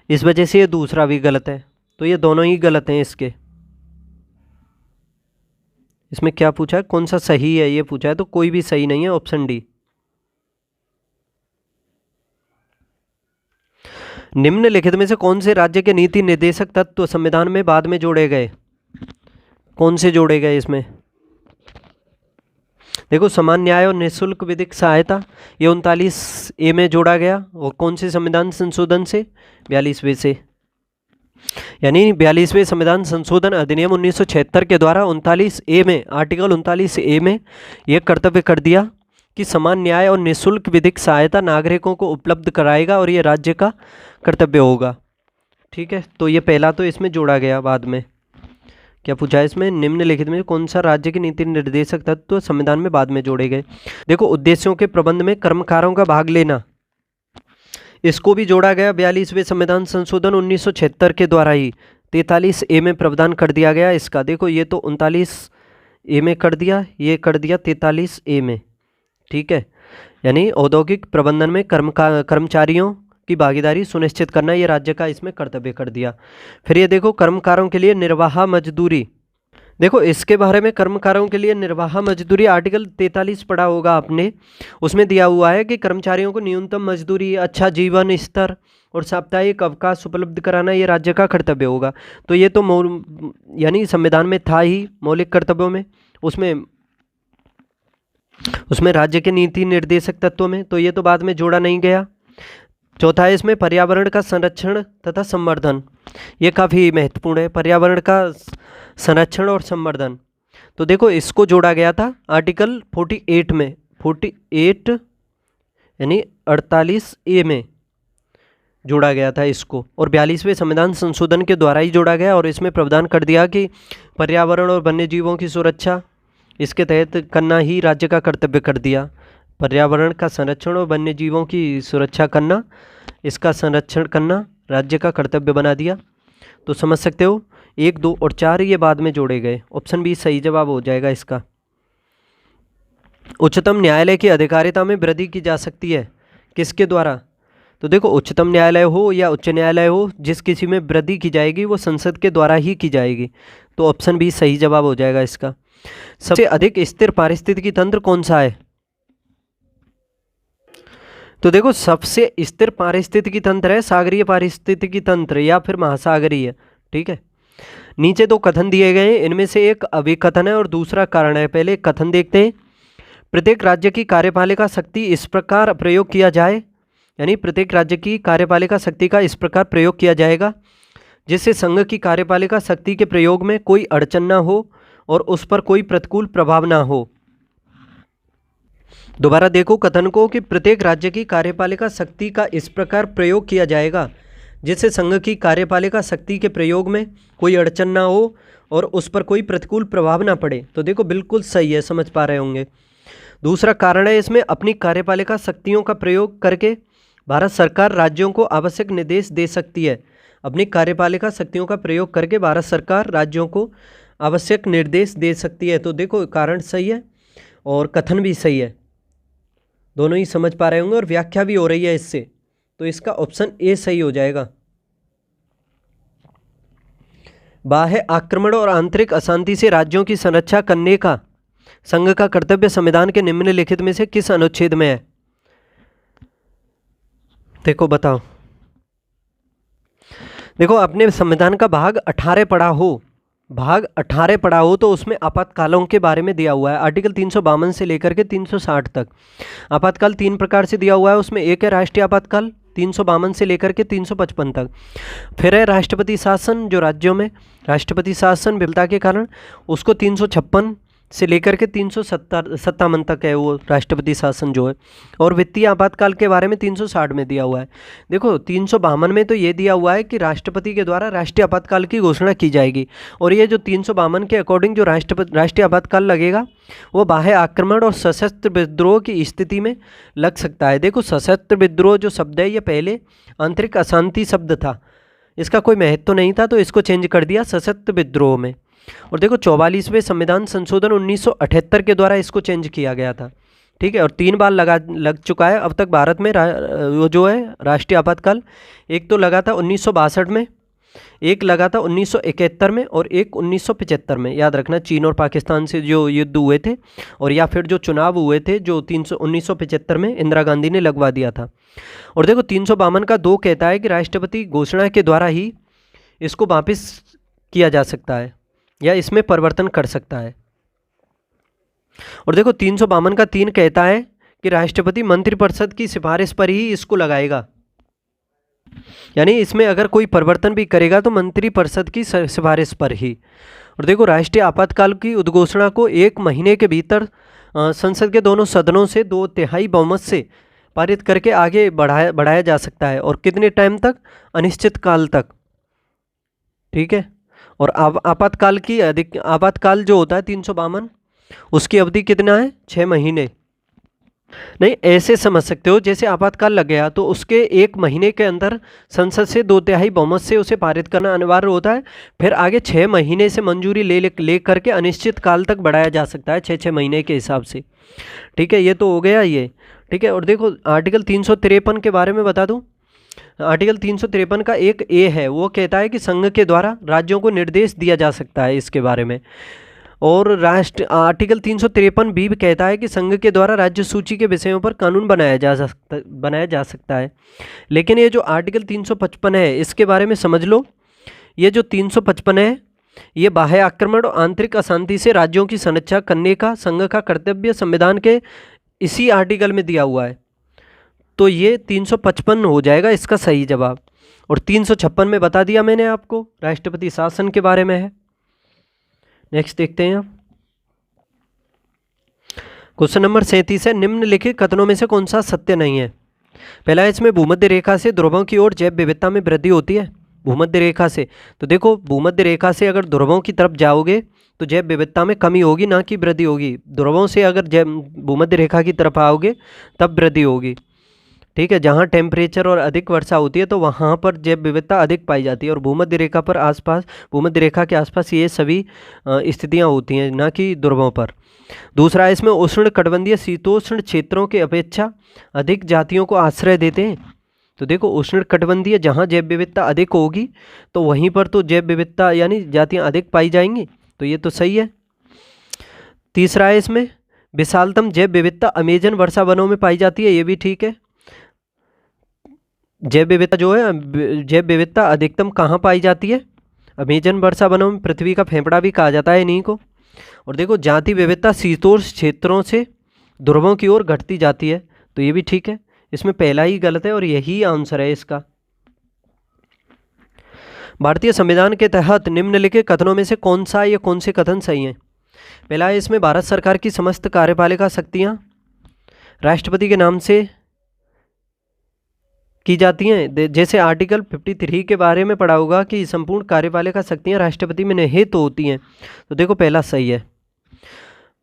इस वजह से ये दूसरा भी गलत है। तो ये दोनों ही गलत हैं इसके। इसमें क्या पूछा है, कौन सा सही है ये पूछा है, तो कोई भी सही नहीं है, ऑप्शन डी। निम्नलिखित में से कौन से राज्य के नीति निर्देशक तत्व संविधान में बाद में जोड़े गए? कौन से जोड़े गए इसमें? देखो समान न्याय और निःशुल्क विधिक सहायता, ये 39A में जोड़ा गया। और कौन से संविधान संशोधन से? 42वें से, यानी 42वें संविधान संशोधन अधिनियम 1976 के द्वारा 39A में, आर्टिकल 39A में यह कर्तव्य कर दिया कि समान न्याय और निःशुल्क विधिक सहायता नागरिकों को उपलब्ध कराएगा और ये राज्य का कर्तव्य होगा। ठीक है, तो ये पहला तो इसमें जोड़ा गया बाद में, क्या पूछा है इसमें, निम्नलिखित में कौन सा राज्य के नीति निर्देशक तत्व तो संविधान में बाद में जोड़े गए। देखो उद्देश्यों के प्रबंध में कर्मकारों का भाग लेना, इसको भी जोड़ा गया 42वें संविधान संशोधन 1976 के द्वारा ही 43A में प्रावधान कर दिया गया इसका। देखो ये तो 39A में कर दिया, ये कर दिया 43A में, ठीक है। यानी औद्योगिक प्रबंधन में कर्मचारियों की भागीदारी सुनिश्चित करना, ये राज्य का इसमें कर्तव्य कर दिया। फिर ये देखो कर्मकारों के लिए निर्वाह मजदूरी, देखो इसके बारे में कर्मकारों के लिए निर्वाह मजदूरी आर्टिकल 43 पढ़ा होगा आपने, उसमें दिया हुआ है कि कर्मचारियों को न्यूनतम मजदूरी, अच्छा जीवन स्तर और साप्ताहिक अवकाश उपलब्ध कराना ये राज्य का कर्तव्य होगा। तो ये तो यानी संविधान में था ही मौलिक कर्तव्यों में, उसमें राज्य के नीति निर्देशक तत्वों में, तो ये तो बाद में जोड़ा नहीं गया। चौथा है इसमें पर्यावरण का संरक्षण तथा संवर्धन, ये काफ़ी महत्वपूर्ण है, पर्यावरण का संरक्षण और संवर्धन। तो देखो इसको जोड़ा गया था आर्टिकल 48 में, 48 यानी 48A में जोड़ा गया था इसको, और 42वें संविधान संशोधन के द्वारा ही जोड़ा गया। और इसमें प्रावधान कर दिया कि पर्यावरण और वन्य जीवों की सुरक्षा इसके तहत करना ही राज्य का कर्तव्य कर दिया। पर्यावरण का संरक्षण और वन्य जीवों की सुरक्षा करना, इसका संरक्षण करना राज्य का कर्तव्य बना दिया। तो समझ सकते हो 1, 2 और 4 ये बाद में जोड़े गए। ऑप्शन बी सही जवाब हो जाएगा इसका। उच्चतम न्यायालय की अधिकारिता में वृद्धि की जा सकती है किसके द्वारा। तो देखो उच्चतम न्यायालय हो या उच्च न्यायालय हो, जिस किसी में वृद्धि की जाएगी वो संसद के द्वारा ही की जाएगी। तो ऑप्शन बी सही जवाब हो जाएगा इसका। सबसे अधिक स्थिर पारिस्थितिकी तंत्र कौन सा है। तो देखो सबसे स्थिर पारिस्थितिकी तंत्र है सागरीय पारिस्थितिकी तंत्र या फिर महासागरीय, ठीक है। नीचे 2 कथन दिए गए हैं, इनमें से एक अभिकथन है और दूसरा कारण है। पहले कथन देखते हैं। प्रत्येक राज्य की कार्यपालिका शक्ति इस प्रकार प्रयोग किया जाए, यानी प्रत्येक राज्य की कार्यपालिका शक्ति का इस प्रकार प्रयोग किया जाएगा जिससे संघ की कार्यपालिका शक्ति के प्रयोग में कोई अड़चन ना हो और उस पर कोई प्रतिकूल प्रभाव ना हो। दोबारा देखो कथन को कि प्रत्येक राज्य की कार्यपालिका शक्ति का इस प्रकार प्रयोग किया जाएगा जिससे संघ की कार्यपालिका शक्ति के प्रयोग में कोई अड़चन ना हो और उस पर कोई प्रतिकूल प्रभाव ना पड़े। तो देखो बिल्कुल सही है, समझ पा रहे होंगे। दूसरा कारण है इसमें अपनी कार्यपालिका शक्तियों का प्रयोग करके भारत सरकार राज्यों को आवश्यक निर्देश दे सकती है। अपनी कार्यपालिका शक्तियों का प्रयोग करके भारत सरकार राज्यों को आवश्यक निर्देश दे सकती है। तो देखो कारण सही है और कथन भी सही है, दोनों ही समझ पा रहे होंगे और व्याख्या भी हो रही है इससे। तो इसका ऑप्शन ए सही हो जाएगा। बाह्य आक्रमण और आंतरिक अशांति से राज्यों की संरक्षा करने का संघ का कर्तव्य संविधान के निम्नलिखित में से किस अनुच्छेद में है। देखो बताओ। देखो अपने संविधान का भाग 18 पढ़ा हो, भाग 18 पढ़ा हो तो उसमें आपातकालों के बारे में दिया हुआ है। आर्टिकल 352 से लेकर के 360 तक आपातकाल 3 प्रकार से दिया हुआ है। उसमें एक है राष्ट्रीय आपातकाल 352 से लेकर के 355 तक। फिर है राष्ट्रपति शासन, जो राज्यों में राष्ट्रपति शासन विफलता के कारण उसको 356 से लेकर के 357 तक है वो राष्ट्रपति शासन जो है। और वित्तीय आपातकाल के बारे में 360 में दिया हुआ है। देखो 352 में तो ये दिया हुआ है कि राष्ट्रपति के द्वारा राष्ट्रीय आपातकाल की घोषणा की जाएगी, और ये जो 352 के अकॉर्डिंग जो राष्ट्रीय आपातकाल लगेगा वो बाह्य आक्रमण और सशस्त्र विद्रोह की स्थिति में लग सकता है। देखो सशस्त्र विद्रोह जो शब्द है ये पहले आंतरिक अशांति शब्द था, इसका कोई महत्व तो नहीं था, तो इसको चेंज कर दिया सशस्त्र विद्रोह में। और देखो 44वें संविधान संशोधन 1978 के द्वारा इसको चेंज किया गया था, ठीक है। और 3 बार लग चुका है अब तक भारत में वो जो है राष्ट्रीय आपातकाल। एक तो लगा था 1962 में, एक लगा था 1971 में और एक 1975 में। याद रखना चीन और पाकिस्तान से जो युद्ध हुए थे और या फिर जो चुनाव हुए थे जो 1975 में इंदिरा गांधी ने लगवा दिया था। और देखो 352 का 2 कहता है कि राष्ट्रपति घोषणा के द्वारा ही इसको वापस किया जा सकता है या इसमें परिवर्तन कर सकता है। और देखो 352 का 3 कहता है कि राष्ट्रपति मंत्रिपरिषद की सिफारिश पर ही इसको लगाएगा, यानी इसमें अगर कोई परिवर्तन भी करेगा तो मंत्रिपरिषद की सिफारिश पर ही। और देखो राष्ट्रीय आपातकाल की उद्घोषणा को 1 महीने के भीतर संसद के दोनों सदनों से 2/3 बहुमत से पारित करके आगे बढ़ाया जा सकता है। और कितने टाइम तक, अनिश्चित काल तक, ठीक है। और आपातकाल जो होता है 352, उसकी अवधि कितना है? 6 महीने। नहीं, ऐसे समझ सकते हो, जैसे आपातकाल लग गया तो उसके 1 महीने के अंदर संसद से 2/3 बहुमत से उसे पारित करना अनिवार्य होता है। फिर आगे 6 महीने से मंजूरी ले करके अनिश्चित काल तक बढ़ाया जा सकता है, 6 महीने के हिसाब से। ठीक है, ये तो हो गया ये। ठीक है, और देखो आर्टिकल 353 के बारे में बता दूं। आर्टिकल 353 का एक ए है, वो कहता है कि संघ के द्वारा राज्यों को निर्देश दिया जा सकता है इसके बारे में। और आर्टिकल 353 भी कहता है कि संघ के द्वारा राज्य सूची के विषयों पर कानून बनाया जा सकता है। लेकिन ये जो आर्टिकल 355 है, इसके बारे में समझ लो। ये जो 355 है, ये बाह्य आक्रमण और आंतरिक अशांति से राज्यों की संरक्षा करने का संघ का कर्तव्य संविधान के इसी आर्टिकल में दिया हुआ है। तो ये 355 हो जाएगा इसका सही जवाब। और 356 में बता दिया मैंने आपको, राष्ट्रपति शासन के बारे में है। नेक्स्ट देखते हैं आप। क्वेश्चन नंबर 37 है, निम्नलिखित कथनों में से कौन सा सत्य नहीं है? पहला है, इसमें भूमध्य रेखा से ध्रुवों की ओर जैव विविधता में वृद्धि होती है। भूमध्य रेखा से, तो देखो भूमध्य रेखा से अगर ध्रुवों की तरफ जाओगे तो जैव विविधता में कमी होगी, ना कि वृद्धि होगी। ध्रुवों से अगर भूमध्य रेखा की तरफ आओगे तब वृद्धि होगी। ठीक है, जहाँ टेम्परेचर और अधिक वर्षा होती है तो वहाँ पर जैव विविधता अधिक पाई जाती है। और भूमध्य रेखा के आसपास ये सभी स्थितियाँ होती हैं, ना कि ध्रुवों पर। दूसरा है, इसमें उष्ण कटिबंधीय शीतोष्ण क्षेत्रों के अपेक्षा अधिक जातियों को आश्रय देते हैं। तो देखो उष्ण कटिबंधीय जहाँ जैव विविधता अधिक होगी तो वहीं पर तो जैव विविधता यानी जातियाँ अधिक पाई जाएंगी, तो ये तो सही है। तीसरा है, इसमें विशालतम जैव विविधता अमेजन वर्षा वनों में पाई जाती है, ये भी ठीक है। जैव विविधता अधिकतम कहाँ पाई जाती है? अमेजन वर्षा वनों में। पृथ्वी का फेफड़ा भी कहा जाता है इन्हीं को। और देखो जाति विविधता शीतोष्ण क्षेत्रों से ध्रुवों की ओर घटती जाती है, तो ये भी ठीक है। इसमें पहला ही गलत है और यही आंसर है इसका। भारतीय संविधान के तहत निम्नलिखित कथनों में से कौन से कथन सही हैं? पहला है, इसमें भारत सरकार की समस्त कार्यपालिका शक्तियाँ राष्ट्रपति के नाम से की जाती हैं। जैसे आर्टिकल 53 के बारे में पढ़ा होगा कि संपूर्ण कार्यपालिका शक्तियां राष्ट्रपति में निहित होती हैं, तो देखो पहला सही है।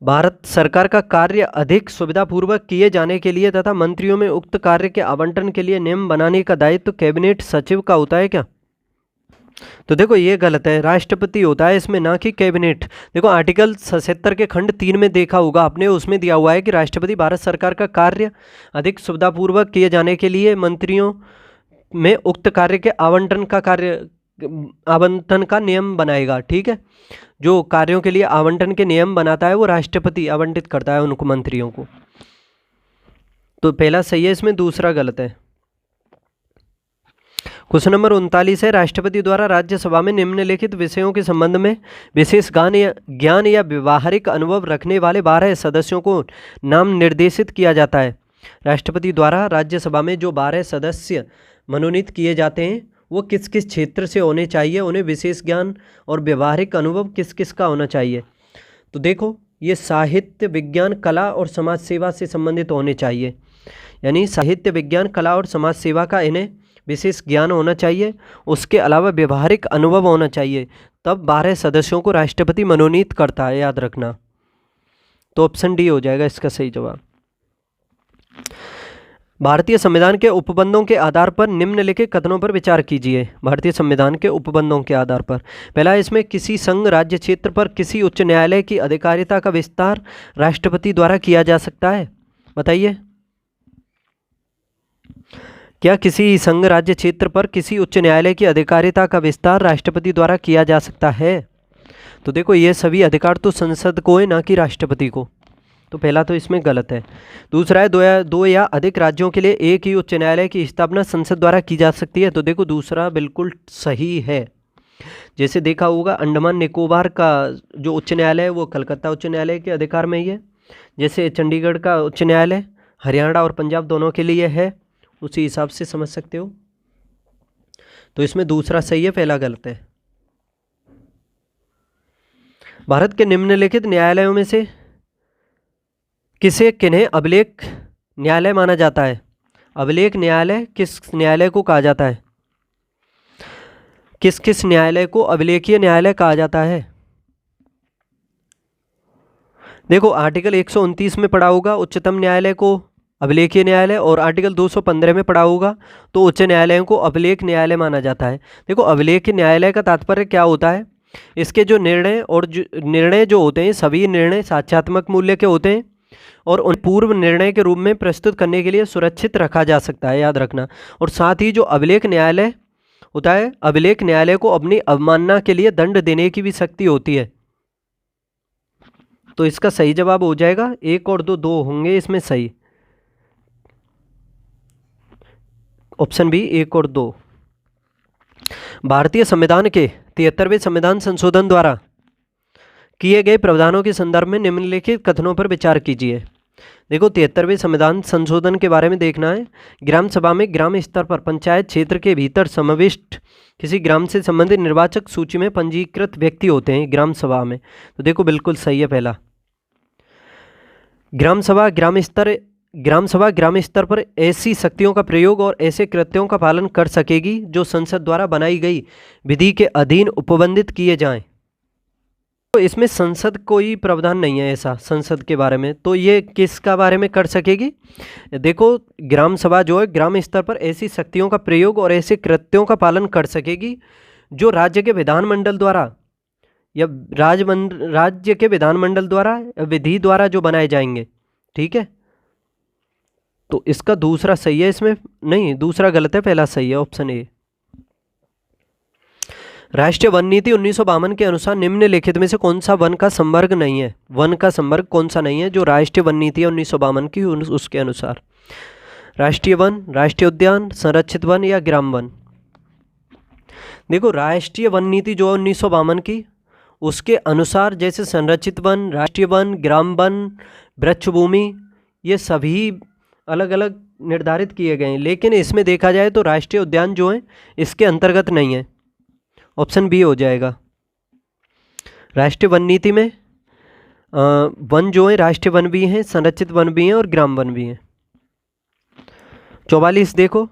भारत सरकार का कार्य अधिक सुविधापूर्वक किए जाने के लिए तथा मंत्रियों में उक्त कार्य के आवंटन के लिए नियम बनाने का दायित्व कैबिनेट सचिव का होता है क्या? तो देखो ये गलत है, राष्ट्रपति होता है इसमें, ना कि कैबिनेट। देखो आर्टिकल 77 के खंड 3 में देखा होगा आपने, उसमें दिया हुआ है कि राष्ट्रपति भारत सरकार का कार्य अधिक सुविधापूर्वक किए जाने के लिए मंत्रियों में उक्त कार्य के आवंटन का नियम बनाएगा। ठीक है, जो कार्यों के लिए आवंटन के नियम बनाता है वो राष्ट्रपति आवंटित करता है उनको, मंत्रियों को। तो पहला सही है इसमें, दूसरा गलत है। क्वेश्चन नंबर 39 है, राष्ट्रपति द्वारा राज्यसभा में निम्नलिखित विषयों के संबंध में विशेष ज्ञान या व्यवहारिक अनुभव रखने वाले 12 सदस्यों को नाम निर्देशित किया जाता है। राष्ट्रपति द्वारा राज्यसभा में जो 12 सदस्य मनोनीत किए जाते हैं वो किस किस क्षेत्र से होने चाहिए, उन्हें विशेष ज्ञान और व्यवहारिक अनुभव किस किस का होना चाहिए? तो देखो ये साहित्य, विज्ञान, कला और समाज सेवा से संबंधित होने चाहिए। यानी साहित्य, विज्ञान, कला और समाज सेवा का इन्हें विशेष ज्ञान होना चाहिए, उसके अलावा व्यवहारिक अनुभव होना चाहिए, तब 12 सदस्यों को राष्ट्रपति मनोनीत करता है, याद रखना। तो ऑप्शन डी हो जाएगा इसका सही जवाब। भारतीय संविधान के उपबंधों के आधार पर निम्नलिखित कथनों पर विचार कीजिए। भारतीय संविधान के उपबंधों के आधार पर, पहला इसमें किसी संघ राज्य क्षेत्र पर किसी उच्च न्यायालय की अधिकारिता का विस्तार राष्ट्रपति द्वारा किया जा सकता है? बताइए, क्या किसी संघ राज्य क्षेत्र पर किसी उच्च न्यायालय की अधिकारिता का विस्तार राष्ट्रपति द्वारा किया जा सकता है? तो देखो ये सभी अधिकार तो संसद को है, ना कि राष्ट्रपति को। तो पहला तो इसमें गलत है। दूसरा है, दो या अधिक राज्यों के लिए एक ही उच्च न्यायालय की स्थापना संसद द्वारा की जा सकती है। तो देखो दूसरा बिल्कुल सही है। जैसे देखा होगा अंडमान निकोबार का जो उच्च न्यायालय है वो कलकत्ता उच्च न्यायालय के अधिकार में ही है। जैसे चंडीगढ़ का उच्च न्यायालय हरियाणा और पंजाब दोनों के लिए है, उसी हिसाब से समझ सकते हो। तो इसमें दूसरा सही है, पहला गलत है। भारत के निम्नलिखित न्यायालयों में से किन्हें अभिलेख न्यायालय माना जाता है? अभिलेख न्यायालय किस न्यायालय को कहा जाता है? किस किस न्यायालय को अभिलेखीय न्यायालय कहा जाता है? देखो आर्टिकल 129 में पढ़ा होगा उच्चतम न्यायालय को अभिलेखीय न्यायालय, और आर्टिकल 215 में पढ़ा होगा तो उच्च न्यायालयों को अभिलेख न्यायालय माना जाता है। देखो अभिलेख न्यायालय का तात्पर्य क्या होता है? इसके जो निर्णय जो होते हैं, सभी निर्णय साक्ष्यात्मक मूल्य के होते हैं और उन पूर्व निर्णय के रूप में प्रस्तुत करने के लिए सुरक्षित रखा जा सकता है, याद रखना। और साथ ही जो अभिलेख न्यायालय होता है, अभिलेख न्यायालय को अपनी अवमानना के लिए दंड देने की भी शक्ति होती है। तो इसका सही जवाब हो जाएगा 1 और 2, 2 होंगे इसमें सही। ऑप्शन बी 1 और 2। भारतीय संविधान के 73वें संविधान संशोधन द्वारा किए गए प्रावधानों के संदर्भ में निम्नलिखित कथनों पर विचार कीजिए। देखो 73वें संविधान संशोधन के बारे में देखना है। ग्राम सभा में ग्राम स्तर पर पंचायत क्षेत्र के भीतर समाविष्ट किसी ग्राम से संबंधित निर्वाचक सूची में पंजीकृत व्यक्ति होते हैं ग्राम सभा में। तो देखो बिल्कुल सही है पहला। ग्राम सभा ग्राम स्तर पर ऐसी शक्तियों का प्रयोग और ऐसे कृत्यों का पालन कर सकेगी जो संसद द्वारा बनाई गई विधि के अधीन उपबंधित किए जाएं। तो इसमें संसद कोई प्रावधान नहीं है ऐसा संसद के बारे में, तो ये किसका बारे में कर सकेगी? देखो ग्राम सभा जो है ग्राम स्तर पर ऐसी शक्तियों का प्रयोग और ऐसे कृत्यों का पालन कर सकेगी जो राज्य के विधानमंडल द्वारा या राज्य के विधानमंडल द्वारा विधि द्वारा जो बनाए जाएंगे। ठीक है, तो इसका दूसरा सही है, इसमें नहीं, दूसरा गलत है, पहला सही है, ऑप्शन ए। राष्ट्रीय वन नीति 1952 के अनुसार निम्नलिखित में से कौन सा वन का संवर्ग नहीं है? वन का संवर्ग कौन सा नहीं है जो राष्ट्रीय वन नीति है 1952 की उसके अनुसार? राष्ट्रीय वन, राष्ट्रीय उद्यान, संरक्षित वन या ग्राम वन? देखो राष्ट्रीय वन नीति जो 1952 की उसके अनुसार जैसे संरक्षित वन, राष्ट्रीय वन, ग्राम वन, वृक्ष भूमि, ये सभी अलग अलग निर्धारित किए गए हैं, लेकिन इसमें देखा जाए तो राष्ट्रीय उद्यान जो है इसके अंतर्गत नहीं है। ऑप्शन बी हो जाएगा। राष्ट्रीय वन नीति में वन जो है राष्ट्रीय वन भी हैं, संरक्षित वन भी हैं और ग्राम वन भी हैं। 44 देखो,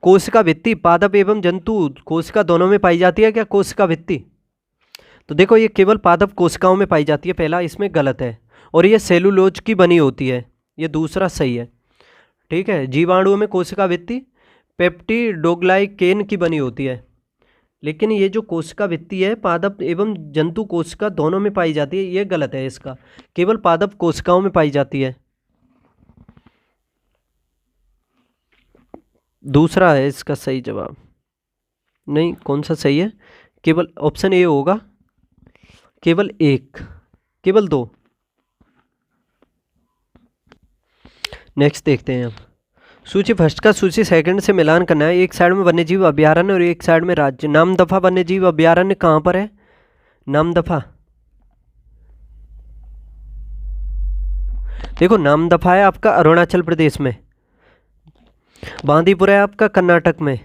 कोशिका भित्ति पादप एवं जंतु कोशिका दोनों में पाई जाती है क्या कोशिका भित्ति? तो देखो ये केवल पादप कोशिकाओं में पाई जाती है, पहला इसमें गलत है, और ये सेलुलोज की बनी होती है, ये दूसरा सही है। ठीक है, जीवाणुओं में कोशिका भित्ति पेप्टिडोग्लाइकेन की बनी होती है, लेकिन ये जो कोशिका भित्ति है पादप एवं जंतु कोशिका दोनों में पाई जाती है, ये गलत है, इसका केवल पादप कोशिकाओं में पाई जाती है। दूसरा है इसका सही जवाब, नहीं कौन सा सही है? केवल ऑप्शन ए होगा, केवल एक, केवल दो। नेक्स्ट देखते हैं अब, सूची फर्स्ट का सूची सेकंड से मिलान करना है। एक साइड में वन्यजीव अभ्यारण्य और एक साइड में राज्य। नामदफा वन्यजीव अभ्यारण्य कहाँ पर है? नामदफा, देखो नामदफा है आपका अरुणाचल प्रदेश में, बांदीपुर है आपका कर्नाटक में,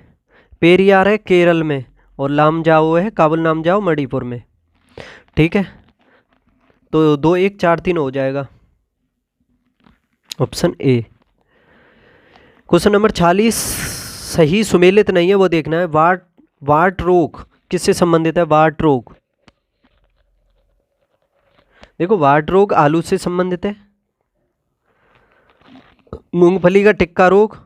पेरियार है केरल में, और लामजाओ है काबुल नामजाओ मणिपुर में। ठीक है, तो 2 1 4 3 हो जाएगा, ऑप्शन ए। क्वेश्चन नंबर 46 सही सुमेलित नहीं है, वो देखना है। वाट रोग किससे संबंधित है? वाट रोग, देखो वाट रोग आलू से संबंधित है। मूंगफली का टिक्का रोग,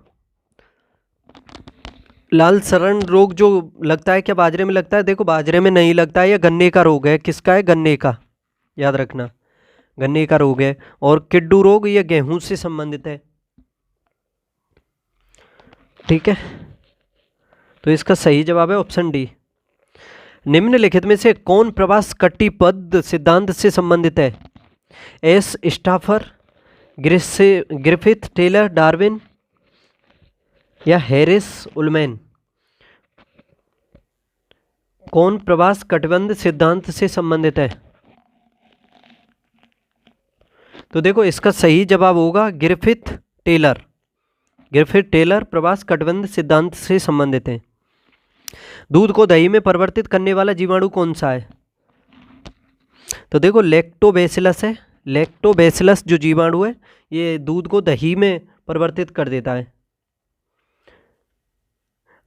लाल सरण रोग जो लगता है क्या बाजरे में लगता है? देखो बाजरे में नहीं लगता है, यह गन्ने का रोग है। किसका है? गन्ने का, याद रखना गन्ने का रोग है। और किड्डू रोग यह गेहूं से संबंधित है। ठीक है, तो इसका सही जवाब है ऑप्शन डी। निम्नलिखित में से कौन प्रवास कटिपद्ध सिद्धांत से संबंधित है? S Stouffer, Griffith, Taylor, Darwin या हैरिस उलमैन? कौन प्रवास कटिबंध सिद्धांत से संबंधित है? तो देखो इसका सही जवाब होगा ग्रिफिथ टेलर। ग्रिफिथ टेलर प्रवास कटिबंध सिद्धांत से संबंधित है। दूध को दही में परिवर्तित करने वाला जीवाणु कौन सा है? तो देखो लैक्टोबैसिलस है। लैक्टोबैसिलस जो जीवाणु है ये दूध को दही में परिवर्तित कर देता है।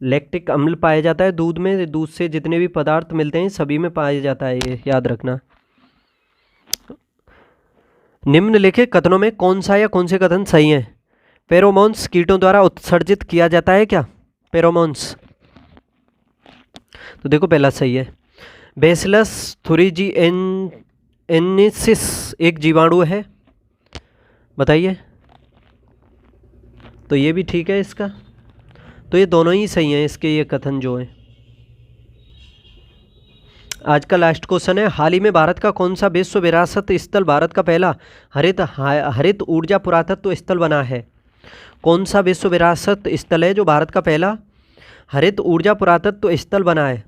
लैक्टिक अम्ल पाया जाता है दूध में, दूध से जितने भी पदार्थ मिलते हैं सभी में पाया जाता है, ये याद रखना। निम्नलिखित कथनों में कौन सा या कौन से कथन सही हैं? फेरोमोन्स कीटों द्वारा उत्सर्जित किया जाता है क्या? फेरोमोन्स, तो देखो पहला सही है। बेसिलस thuringiensis एक जीवाणु है, बताइए। तो ये भी ठीक है इसका, तो ये दोनों ही सही हैं इसके ये कथन जो हैं। आज का लास्ट क्वेश्चन है, हाल ही में भारत का कौन सा विश्व विरासत स्थल भारत का पहला हरित ऊर्जा पुरातत्व स्थल बना है? कौन सा विश्व विरासत स्थल है जो भारत का पहला हरित ऊर्जा पुरातत्व स्थल बना है?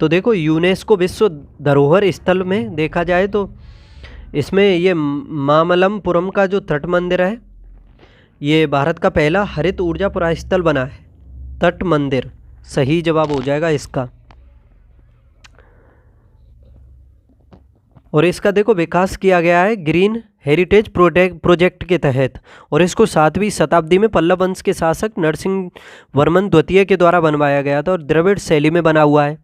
तो देखो यूनेस्को विश्व धरोहर स्थल में देखा जाए तो इसमें ये मामल्लपुरम का जो तट मंदिर है ये भारत का पहला हरित ऊर्जा पुरास्थल बना है। तट मंदिर सही जवाब हो जाएगा इसका। और इसका देखो विकास किया गया है ग्रीन हेरिटेज प्रोजेक्ट के तहत, और इसको 7वीं शताब्दी में पल्लव वंश के शासक नरसिंह वर्मन द्वितीय के द्वारा बनवाया गया था और द्रविड़ शैली में बना हुआ है।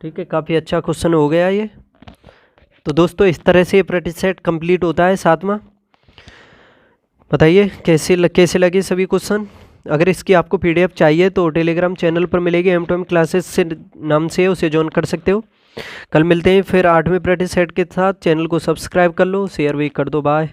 ठीक है, काफ़ी अच्छा क्वेश्चन हो गया ये। तो दोस्तों इस तरह से ये प्रैक्टिस सेट कंप्लीट होता है 7वां। बताइए कैसे लगे सभी क्वेश्चन। अगर इसकी आपको पीडीएफ चाहिए तो टेलीग्राम चैनल पर मिलेगी, M2M क्लासेस से नाम से उसे ज्वाइन कर सकते हो। कल मिलते हैं फिर 8वें प्रैक्टिस सेट के साथ। चैनल को सब्सक्राइब कर लो, शेयर भी कर दो। बाय।